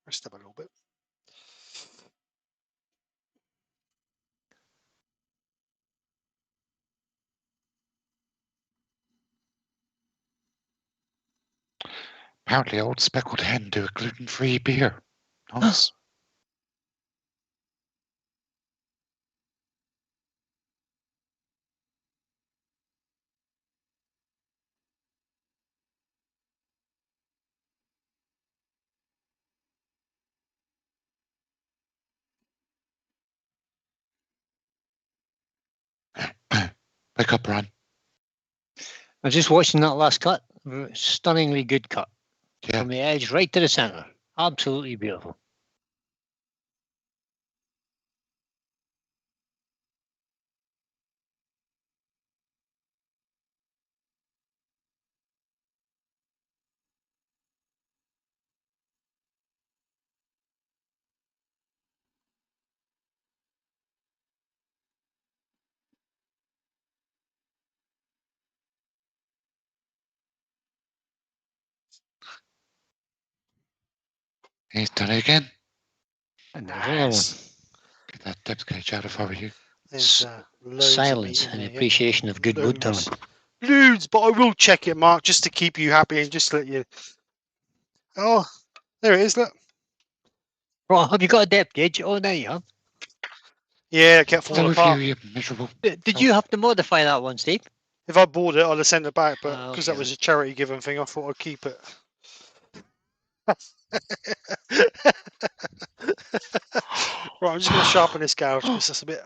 Rest up a little bit. Apparently, Old Speckled Hen do a gluten-free beer. Nice. Wake up, Brian. I was just watching that last cut. Stunningly good cut. Yeah. From the edge right to the centre. Absolutely beautiful. He's done it again. And there's another one. Get that depth gauge out if I were you. There's loads of Silence meat in and there, yeah. appreciation of good wood Loads. turning. Loads, but I will check it, Mark, just to keep you happy and just let you. Oh, there it is. Look. Right, have you got a depth gauge? Oh, there you have. Yeah, it kept falling Hello, apart. you miserable. Did you have to modify that one, Steve? If I bought it, I'd have sent it back, but Oh, because that okay. was a charity given thing, I thought I'd keep it. Right, I'm just going to sharpen this gouge because that's a bit.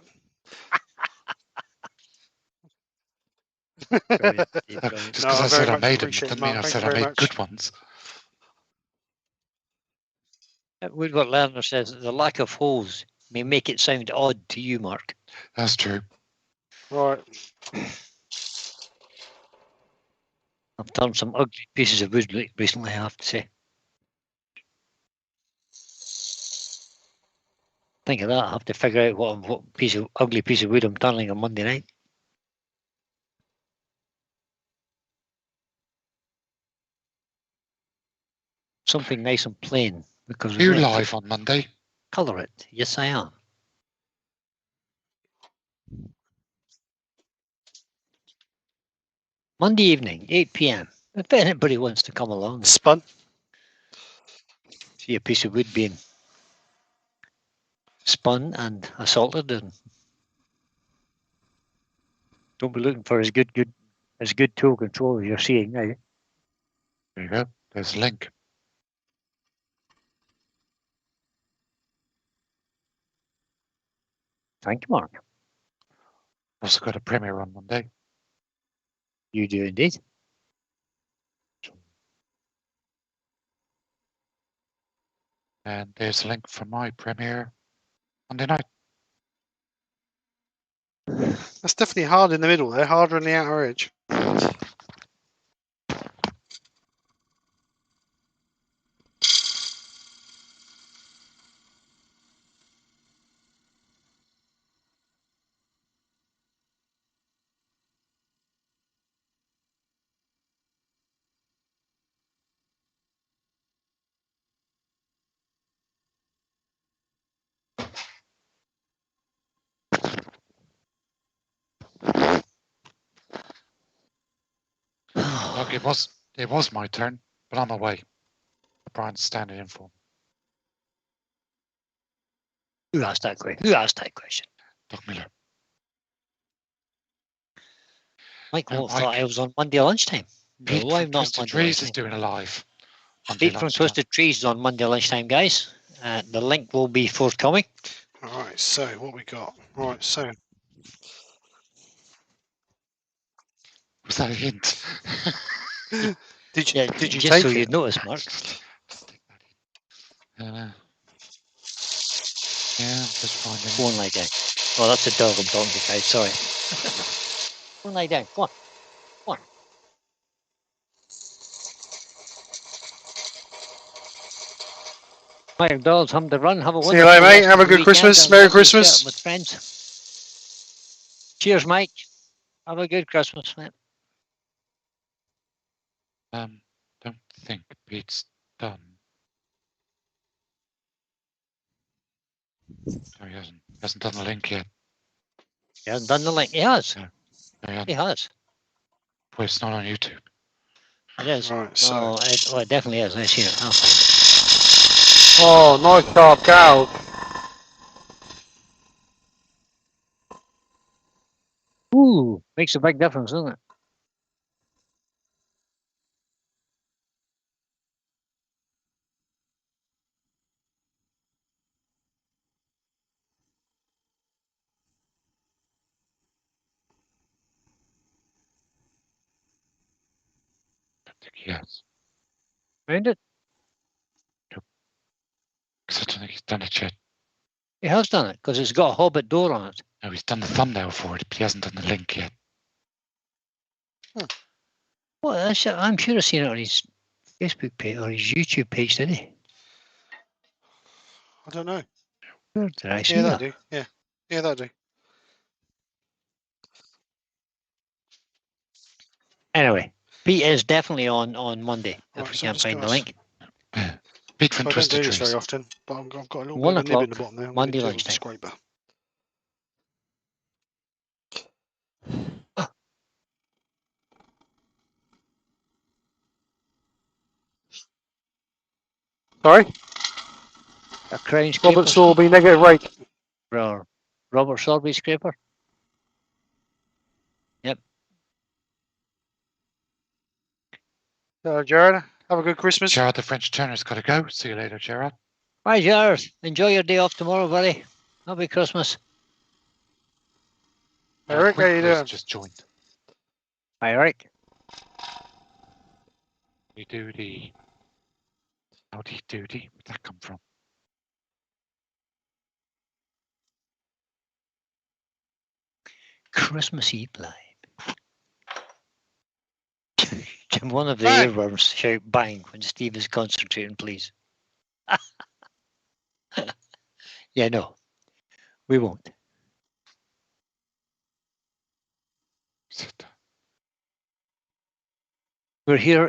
Brilliant. Look, Brilliant. just No, because I I very said I much made them, appreciate it, doesn't mean Mark. I Thank you said I very made much. good ones. Woodward Learner says the lack of holes may make it sound odd to you, Mark. That's true. Right. I've done some ugly pieces of wood recently, I have to say. Think of that. I have to figure out what ugly piece of wood I'm tunneling on Monday night. Something nice and plain because Are you live on Monday? colour it. Yes, I am. Monday evening, 8 p.m. If anybody wants to come along and Spun. see a piece of wood being spun and assaulted, and don't be looking for as good tool control as you're seeing now. There you go. There's a link. Thank you, Mark. Also got a premiere on Monday. You do indeed. And there's a link for my premiere Monday night. That's definitely hard in the middle there, harder on the outer edge. Look, it was my turn, but I'm away. Brian's standing in for me. Who asked that question? Doug Miller. Mike No, Walt Mike. thought I was on Monday lunchtime. Pete No, I'm from not Twisted Monday Trees is lunchtime. doing a live. Pete from Twisted Trees is on Monday lunchtime, guys. The link will be forthcoming. Alright, so what we got? Right, so Was that a hint? did Yeah, you just take so it? you'd notice, Mark. Yeah, just finding. Go and lie down. Oh, that's a dog I'm talking to, guys. Sorry. Go and lie down. Go on. Go on. Right, dogs, hum the run. Have a See you wonderful later, mate. rest Have of a the good weekend Christmas. and Merry lovely chatting Christmas. with friends. Cheers, Mike. Have a good Christmas, mate. Don't think Pete's done. No, he hasn't done the link yet. He hasn't done the link. He has. No, he hasn't. He has. Well, it's not on YouTube. It is. Right, so. No, it definitely is. I've seen it. I'll find Oh, nice sharp gouge. it. Ooh, makes a big difference, doesn't it? I think he has. Found it? Because I don't think he's done it yet. He has done it because it's got a Hobbit door on it. No, he's done the thumbnail for it, but he hasn't done the link yet. Well, I'm sure I've seen it on his Facebook page or his YouTube page, didn't he? I don't know. Where did I see Yeah, that? that'll do. Yeah. Yeah, that'll do. Anyway, Pete is definitely on Monday if Right, we so I'm can't just find the gonna link. Pete from I don't do Twisted this very Trees. often, but I've got a little 1 bit of a nib in the o'clock, bottom there. I'm Monday gonna do it with the lunchtime. scraper. Sorry? A crown scraper. Robert Sorby, negative rake. Or Robert Sorby scraper. Yep. Jared, have a good Christmas. Gerard, the French turner's got to go. See you later, Gerard. Bye, Jared. Enjoy your day off tomorrow, buddy. Happy Christmas. Eric, how you Winkler's doing? just joined. Hi, Eric. You do the howdy doody. Where'd that come from? Christmas Eve live. Can one of the Bang. earworms shout bang when Steve is concentrating, please? Yeah, no, we won't. We're here.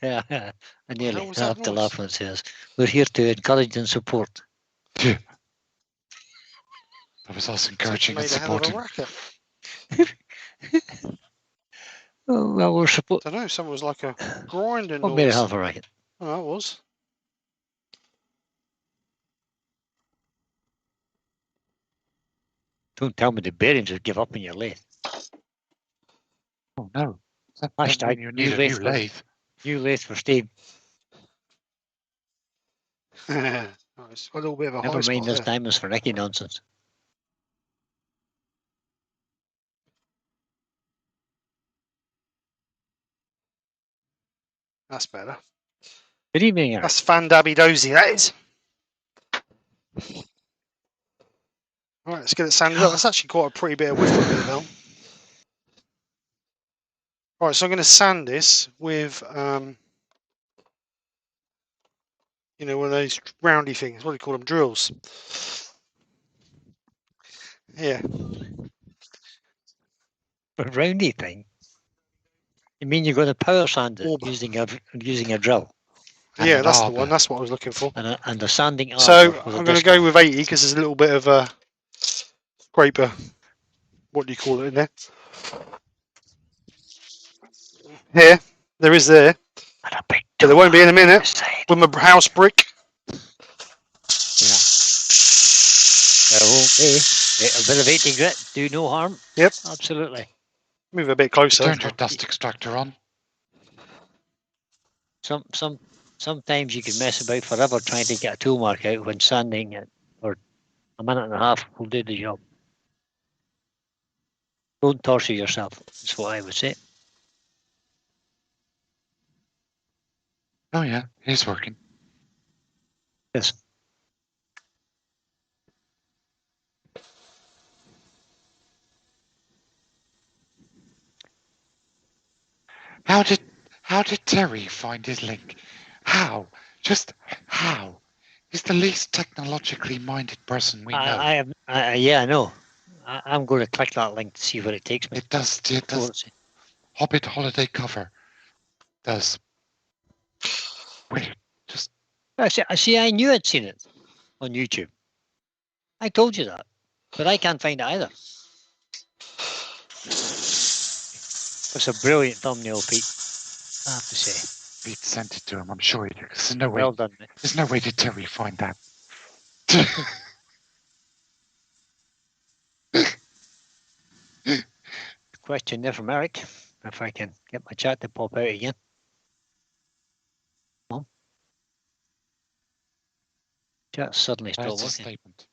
I nearly was that have to noise? laugh when it says, we're here to encourage and support. Yeah. That was us encouraging and Made a hell of a supporting. racket. Oh, well, we're support. I don't know. Someone was like a grinding What made a noise. hell of a racket? Oh, that was. Don't tell me the bearings would give up in your lathe. Oh no. That Hashtag doesn't mean you need a new lathe. New lathe for Steve. It's got a little bit of a Never high mind spot this there. diamonds for Nicky nonsense. That's better. Good evening, Eric. That's fan dabby dozy, that is. Alright, let's get it sanded up. That's actually quite a pretty bit of width for a bit of film. Alright, so I'm going to sand this with, you know, one of those roundy things. What do you call them? Drills. Yeah. A roundy thing. You mean you're going to power sand it Orb. using a drill And Yeah, an that's the arbor. one. That's what I was looking for. and a sanding arbor So with a I'm going to disc. go with 80 because there's a little bit of a scraper. What do you call it in there? Here. There is there. And a big But there won't be in a minute side. with my house brick. Yeah. There won't be. A bit of 80 grit, do no harm. Yep. Absolutely. Move a bit closer. Turned your dust extractor on. Sometimes you can mess about forever trying to get a tool mark out when sanding it, or a minute and a half will do the job. Don't torture yourself. That's what I would say. Oh yeah, he's working. Yes. How did Terry find his link? How? Just how? He's the least technologically minded person we know. I know. I'm going to click that link to see where it takes me. It does. Hobbit holiday cover. Does. Wait, just I see. I knew I'd seen it on YouTube. I told you that, but I can't find it either. It's a brilliant thumbnail, Pete. I have to say. Pete sent it to him. I'm sure he did. 'Cause there's no way. Well done, mate. There's no way did Terry find that. Question there from Eric. If I can get my chat to pop out again. Chat suddenly stopped That's a working. statement.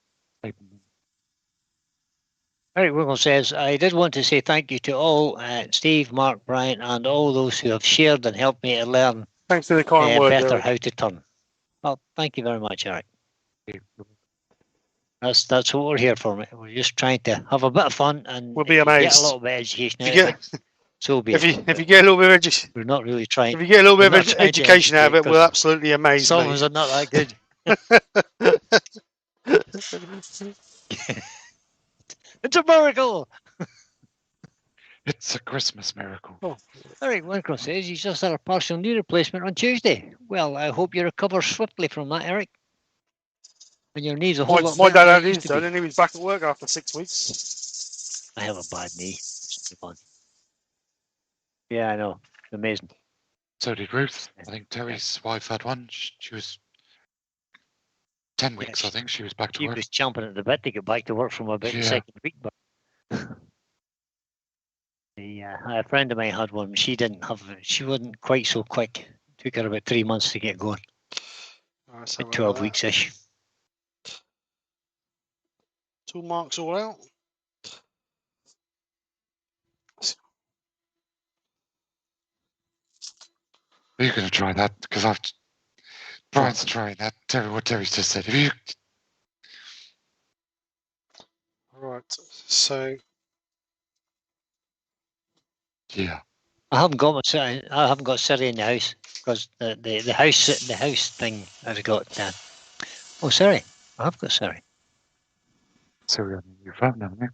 Eric Wiggle says, I did want to say thank you to all, Steve, Mark, Brian, and all those who have shared and helped me to learn Thanks for the kind word, better Eric. how to turn. Well, thank you very much, Eric. That's what we're here for, mate. We're just trying to have a bit of fun and We'll be get amazed. a little bit of education If out you of get, it. So be if it. you get a little bit of We're not really trying. if you get a little bit We're of not trying to education out of it, educate, we'll absolutely amaze some of me. us are not that good. It's a miracle. It's a Christmas miracle. Eric Winkle says he's just had a partial knee replacement on Tuesday. Well, I hope you recover swiftly from that, Eric. And your knee's a whole lot My better dad than had it used his to be. done, and he was back at work after 6 weeks. I have a bad knee. Just move on. Yeah, I know. Amazing. So did Ruth. I think Terry's wife had one. She was 10 weeks, I think. She was back to She work. was chomping at the bit to get back to work from about the Yeah. second week. But A friend of mine had one. She didn't have it. She wasn't quite so quick. Took her about 3 months to get going. Alright, so About 12 weeks ish. Tool marks all out. Are you going to try that? Because Brian's trying that. What Terry's just said. Have you? Right, so Yeah. I haven't got Siri in the house because the house thing has got. Oh, Siri. I have got Siri. Sorry, on your phone, haven't you?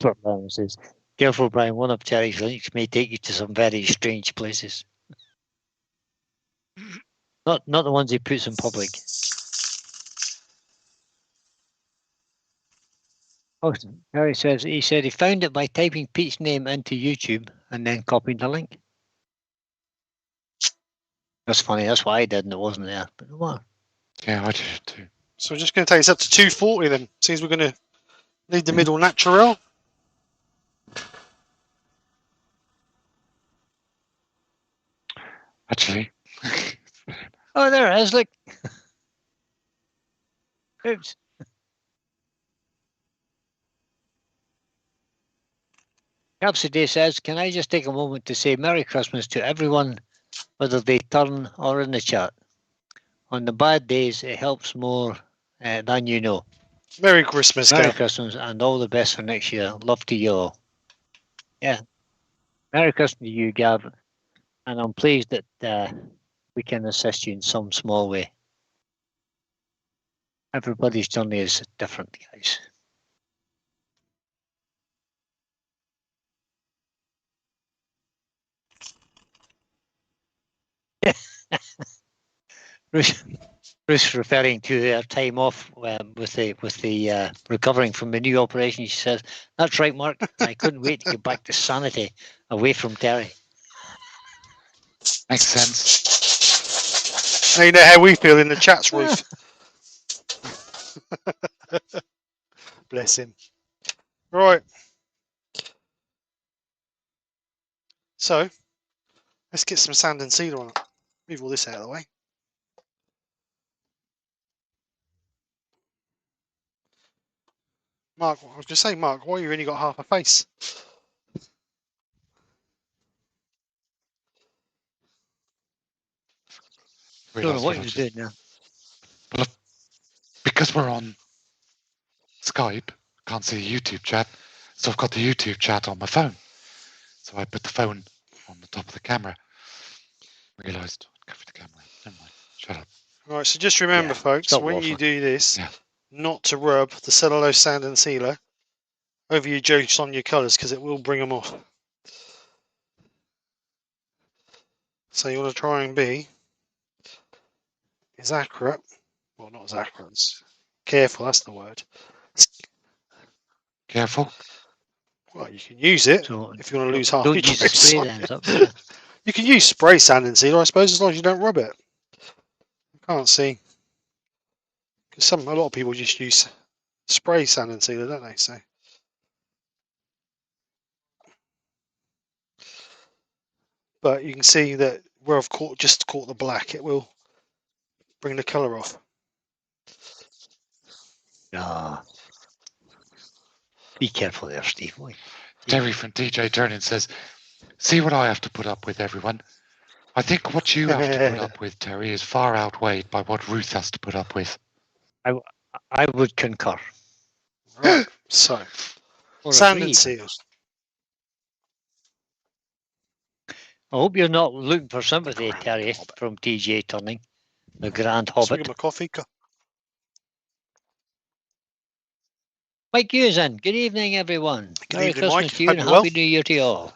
What Brian says. Careful, Brian. One of Terry's links may take you to some very strange places. Not the ones he puts in public. Oh, Terry says he found it by typing Pete's name into YouTube and then copying the link. That's funny. That's what I did, and it wasn't there. But what? Yeah, I did it too. So we're just going to take this up to 240 then. Seems we're going to need the middle natural. Actually. Oh, there it is. Look. Oops. Krafts says, can I just take a moment to say Merry Christmas to everyone, whether they turn or in the chat. On the bad days, it helps more than you know. Merry Christmas, Merry Gav. Christmas and all the best for next year. Love to you all. Yeah. Merry Christmas to you, Gav. And I'm pleased that we can assist you in some small way. Everybody's journey is different, guys. Bruce referring to their time off with the recovering from the new operation. She says, "That's right, Mark. I couldn't wait to get back to sanity, away from Terry." Makes sense. Now you know how we feel in the chat's Ruth. Bless him. Right. So let's get some sand and sealer on it. Move all this out of the way. Mark, I was going to say, Mark, why you only got half a face? I don't know what you're doing now. Well, because we're on Skype, can't see the YouTube chat, so I've got the YouTube chat on my phone. So I put the phone on the top of the camera. Realised I'd covered the camera. Never mind. Shut up. Right, so just remember, folks, when you do this, not to rub the cellulose sand and sealer over your jokes on your colours because it will bring them off. So you want to try and be as accurate, well, not as accurate, as careful, that's the word. Careful. Well, you can use it So if you want to lose half don't your use the jokes spray on then. it. Is that better? You can use spray sand and sealer, I suppose, as long as you don't rub it. I can't see. Because a lot of people just use spray sand and sealer, don't they? So. But you can see that where I've just caught the black, it will bring the colour off. Ah. Be careful there, Steve. Terry from DJ Turning says, see what I have to put up with, everyone. I think what you have to put up with, Terry, is far outweighed by what Ruth has to put up with. I would concur. Right, so sand and seals. I hope you're not looking for sympathy, Terry, from DJ Turning, the Grand Hobbit. Swig my coffee. Mike Hughes in. Good evening, everyone. Good Merry evening, Christmas Mike. to you and Hope you're Happy New Year to you all.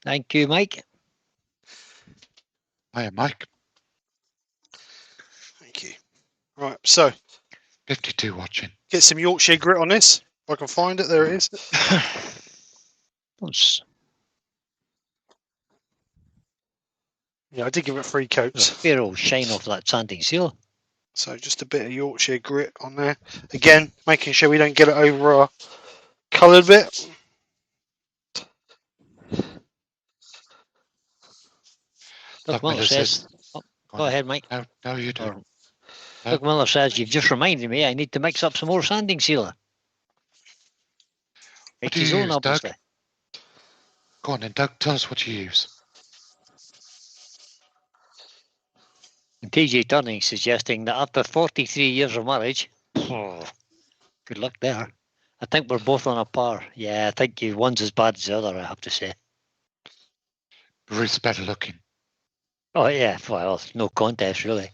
Thank you, Mike. Hiya, Mike. Thank you. Right, so 52 watching. Get some Yorkshire grit on this. If I can find it, there it is. Yeah, I did give it 3 coats. Fair old shine off that sanding seal. So just a bit of Yorkshire grit on there. Again, making sure we don't get it over our coloured bit. Doug Miller says, go ahead, Mike. No, you do. Or, Doug Miller says, you've just reminded me I need to mix up some more sanding sealer. What do his you own, use, obviously. Doug? Go on then, Doug. Tell us what you use. And TJ Turning suggesting that after 43 years of marriage, good luck there. I think we're both on a par. Yeah, I think one's as bad as the other, I have to say. Ruth's better looking. Oh, yeah. Well, no contest, really.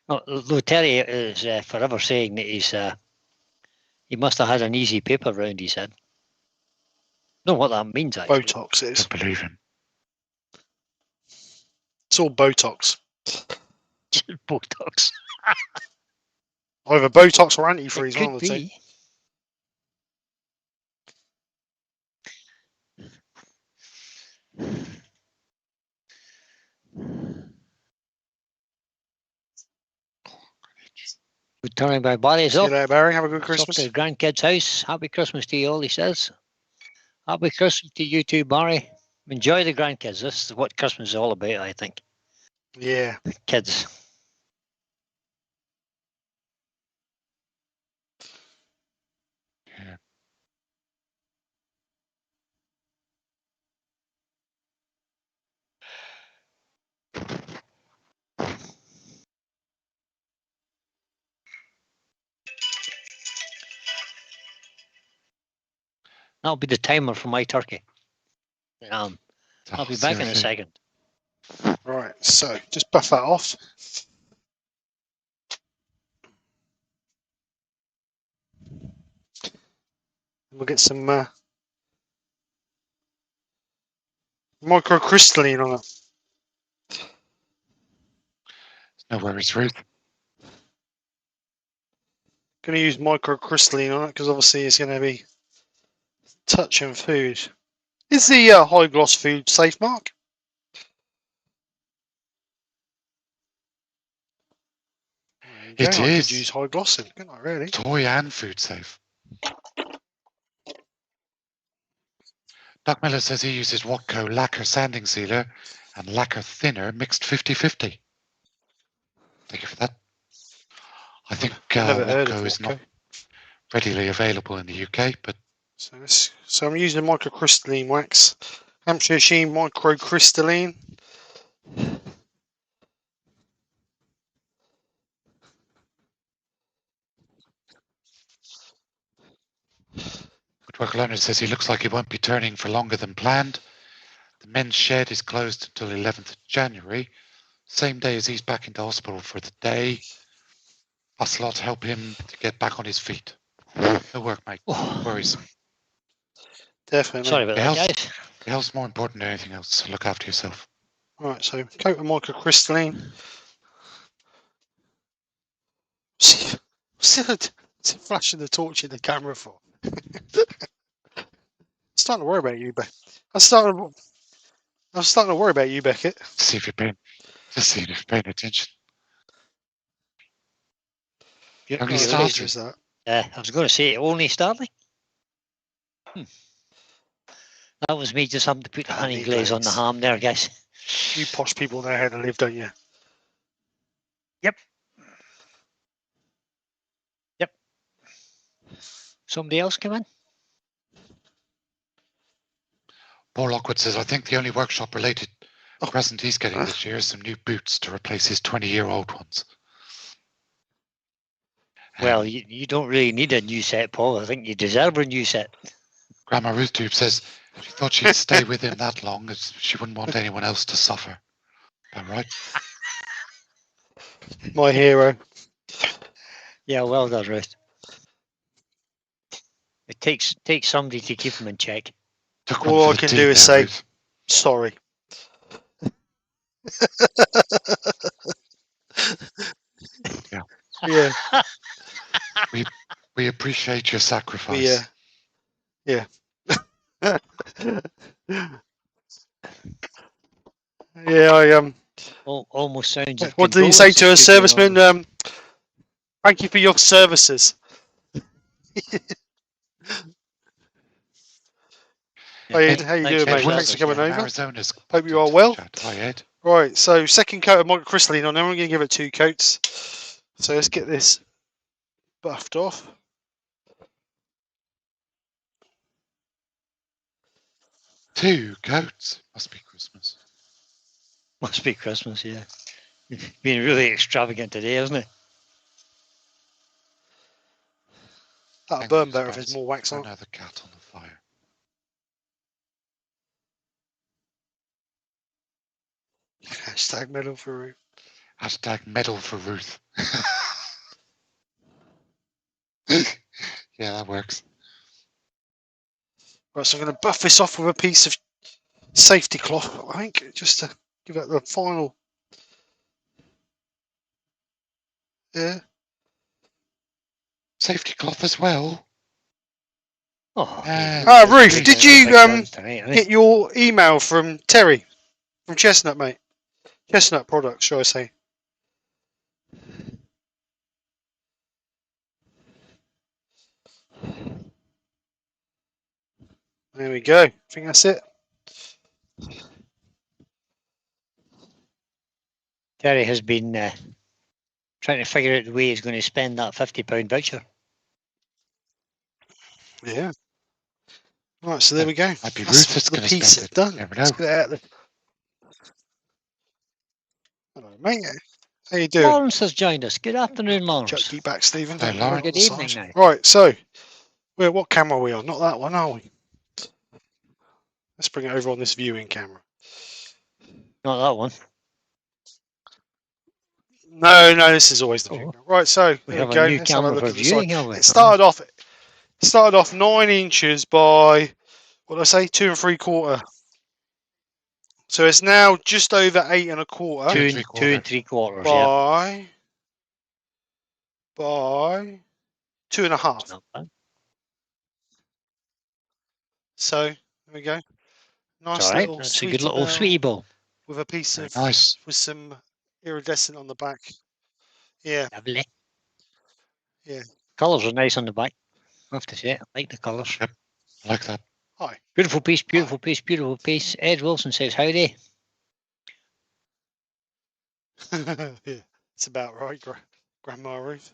Though Terry is forever saying that he must have had an easy paper round his head. Don't know what that means, actually. Botox is. I believe him. It's all Botox. Just Botox. Either Botox or antifreeze, It one of could the two. be. Woodturning by Barry is See you up. later, Barry. Have a good It's Christmas. up to the grandkids' house. Happy Christmas to you all, he says. Happy Christmas to you too, Barry. Enjoy the grandkids. This is what Christmas is all about, I think. Yeah. Kids. Yeah. That'll be the timer for my turkey. I'll be back in a second. Right, so just buff that off. We'll get some microcrystalline on it. No worries, Ruth. Going to use microcrystalline on it because obviously it's going to be touching food. Is the high gloss food safe, Mark? It I is. could use high gloss in, couldn't I, really? Toy and food safe. Doug Miller says he uses Watco lacquer sanding sealer and lacquer thinner mixed 50-50. Thank you for that. I think Watco is not readily available in the UK, but so I'm using the microcrystalline wax. Hampshire Sheen microcrystalline. Woodwork Leonard says he looks like he won't be turning for longer than planned. The men's shed is closed until 11th of January, same day as he's back into hospital for the day. Us lot help him to get back on his feet. No work, mate. No worries. Definitely. Sorry about that, guys. Your health's more important than anything else, so look after yourself. Right, so coat of microcrystalline. What's it flashing the torch in the camera for? Starting to worry about you, Beckett. I'm starting to worry about you, Beckett. See if you're paying attention. Only starting. I was going to say only starting. That was me just having to put the honey glaze on the ham there, guys. You posh people know how to live, don't you? Yep. Somebody else come in? Paul Lockwood says, I think the only workshop-related present he's getting this year is some new boots to replace his 20-year-old ones. Well, you don't really need a new set, Paul. I think you deserve a new set. Grandma RuthTube says she thought she'd stay with him that long as she wouldn't want anyone else to suffer. Am I right? My hero. Yeah, well done, Ruth. It takes somebody to keep him in check. All I can do is say, sorry. Yeah. We appreciate your sacrifice. Yeah. Yeah, I Almost sounds. Of What did he say to a condolences to you, serviceman? Thank you for your services. Yeah, Hey, Ed, how you thanks doing, for mate? your Thanks for service, coming yeah. over. Arizona's Hope you popped are into well. the chat. Hi, Ed. Right, so second coat of microcrystalline on there. I'm going to give it 2 coats. So let's get this buffed off. Two coats. Must be Christmas. Must be Christmas, yeah. Being really extravagant today, isn't it? That'll Hang burn on, better if there's there's more wax on it. another cat on the fire. Hashtag medal for Ruth. Hashtag medal for Ruth. Yeah, that works. Right, so I'm going to buff this off with a piece of safety cloth, I think, just to give it the final. Yeah. Safety cloth as well. Oh, Ruth, did you get your email from Terry from Chestnut, mate? Chestnut Products, shall I say? There we go. I think that's it. Terry has been trying to figure out the way he's going to spend that £50 voucher. Yeah. Right, so there we go. Might be That's Ruth that's the going to piece spend it. done. Never Let's know. get it out there. Hello, mate. How you doing? Lawrence has joined us. Good afternoon, Lawrence. Chuck you back, Stephen. Hey, Lawrence. Good evening now. Right, so what camera are we on? Not that one, are we? Let's bring it over on this viewing camera. Not that one. No, this is always the viewing camera. Right, so We there have we go. a new Let's have a camera look for at the viewing, side. have we? It started off 9 inches by, what did I say, 2 3/4. So it's now just over 8 1/4. 2 3/4, yeah. By 2 1/2. Not bad. So there we go. Nice It's all right. little That's a sweetie good little bell sweetie ball. with a piece of Nice. with some iridescent on the back. Yeah, Lovely. yeah. Colours are nice on the back. I have to say, I like the colours. Yep. I like that. Hi. Beautiful piece, beautiful piece, beautiful piece. Ed Wilson says howdy. Yeah, it's about right, Grandma Ruth.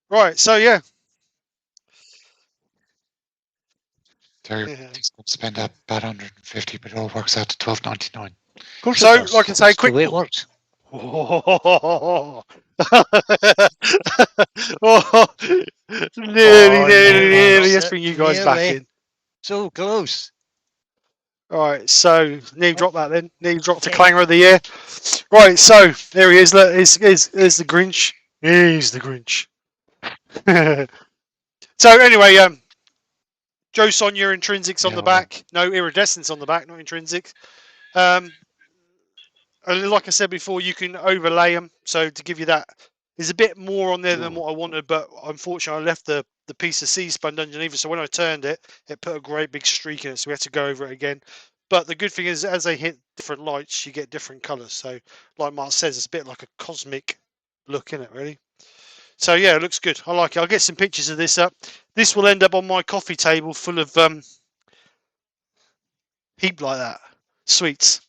Right, so yeah. Terry, Yeah. he's going to spend about 150, but it all works out to $12.99. Of course So, it does. like I say, That's quick. the way it works. Oh, nearly. Nearly. Let's bring you guys back Nearly. in. So close. All right, so Neve dropped that then. Neve dropped the clanger of the year. Right, so there he is. Look, here's the Grinch. He's the Grinch. So anyway, Joe Sonia intrinsics on the back. No iridescence on the back, not intrinsic. Like I said before, you can overlay them. So to give you that, there's a bit more on there than what I wanted, but unfortunately I left the piece of C-spun underneath it. So when I turned it, it put a great big streak in it. So we had to go over it again. But the good thing is, as they hit different lights, you get different colours. So like Mark says, it's a bit like a cosmic look in it, really. So yeah, it looks good. I like it. I'll get some pictures of this up. This will end up on my coffee table full of heap like that, sweets.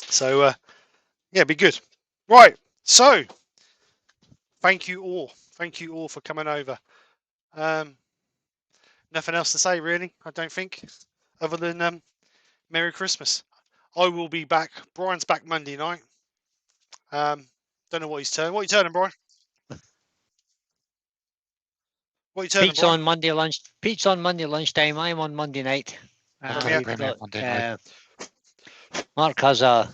So yeah, be good. Right. So thank you all for coming over. Nothing else to say really, I don't think, other than Merry Christmas. I will be back. Brian's back Monday night. Don't know what he's turning. What are you turning, Brian? What are you turning, Pete's Brian? on Monday lunch. Pete's on Monday lunchtime. I'm on Monday night. Premiere. We've got, Monday night. Mark has a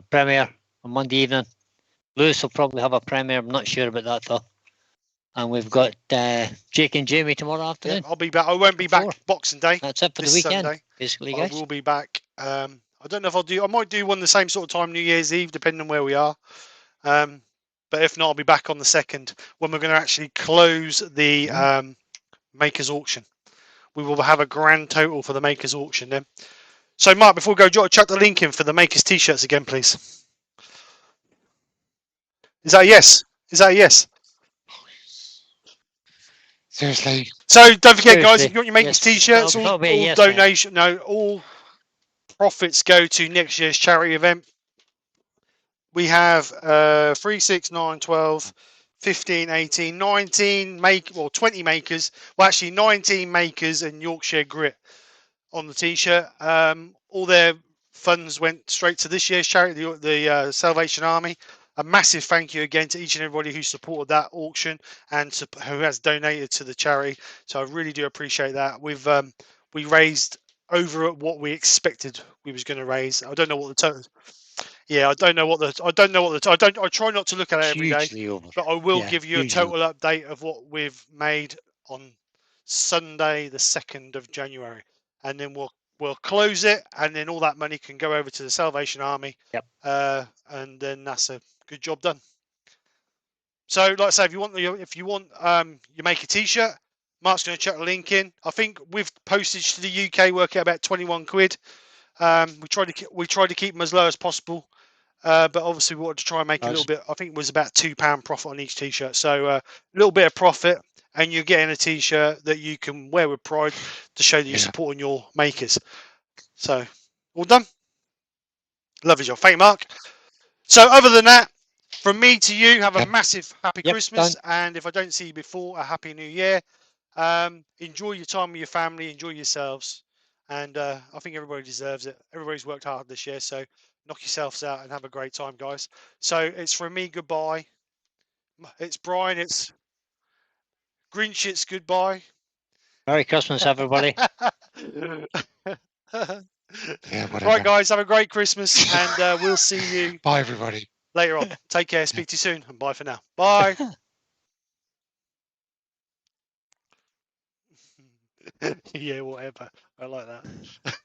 premiere on Monday evening. Lewis will probably have a premiere. I'm not sure about that though. And we've got Jake and Jamie tomorrow afternoon. Yeah, I'll be back. I won't be back Boxing Day. That's it for the this weekend, Sunday. basically, guys. I will be back. I don't know if I'll do. I might do one the same sort of time, New Year's Eve, depending on where we are. But if not, I'll be back on the 2nd when we're going to actually close the makers auction. We will have a grand total for the makers auction then. So, Mark, before we go, do you want to chuck the link in for the makers t-shirts again, please? Is that a yes? Is that a yes? Seriously. So don't forget, guys, Seriously, if you want your makers yes. t-shirts, That'll all be a yes, mate. donation, no, all profits go to next year's charity event. We have 3, 6, 9, 12, 15, 18, 19 20 makers. Well, actually 19 makers and Yorkshire Grit on the t-shirt. All their funds went straight to this year's charity, the Salvation Army. A massive thank you again to each and everybody who supported that auction and who has donated to the charity. So I really do appreciate that. We raised over what we expected we was going to raise. I don't know what the total. Yeah, I don't know what the. I try not to look at it every day, Hugely over. but I will Yeah, give you a hugely total update of what we've made on Sunday, the 2nd of January, and then we'll close it, and then all that money can go over to the Salvation Army. Yep. And then that's a good job done. So, like I say, if you want you make a t-shirt, Mark's going to chuck a link in. I think with postage to the UK, work out about 21 quid. We tried to keep them as low as possible. But obviously we wanted to try and make a little bit. I think it was about £2 profit on each t-shirt. So a little bit of profit, and you're getting a t-shirt that you can wear with pride to show that you're supporting your makers. So all done. Lovely job. Thank you, Mark. So other than that, from me to you, have a massive happy Christmas, and if I don't see you before, a happy New Year. Enjoy your time with your family. Enjoy yourselves, and I think everybody deserves it. Everybody's worked hard this year, so knock yourselves out and have a great time, guys. So it's from me, goodbye. It's Brian, it's Grinch, it's goodbye. Merry Christmas, everybody. Yeah, whatever. Right, guys, have a great Christmas, and we'll see you. Bye, everybody. Later on. Take care. Speak to you soon, and bye for now. Bye. Yeah, whatever. I like that.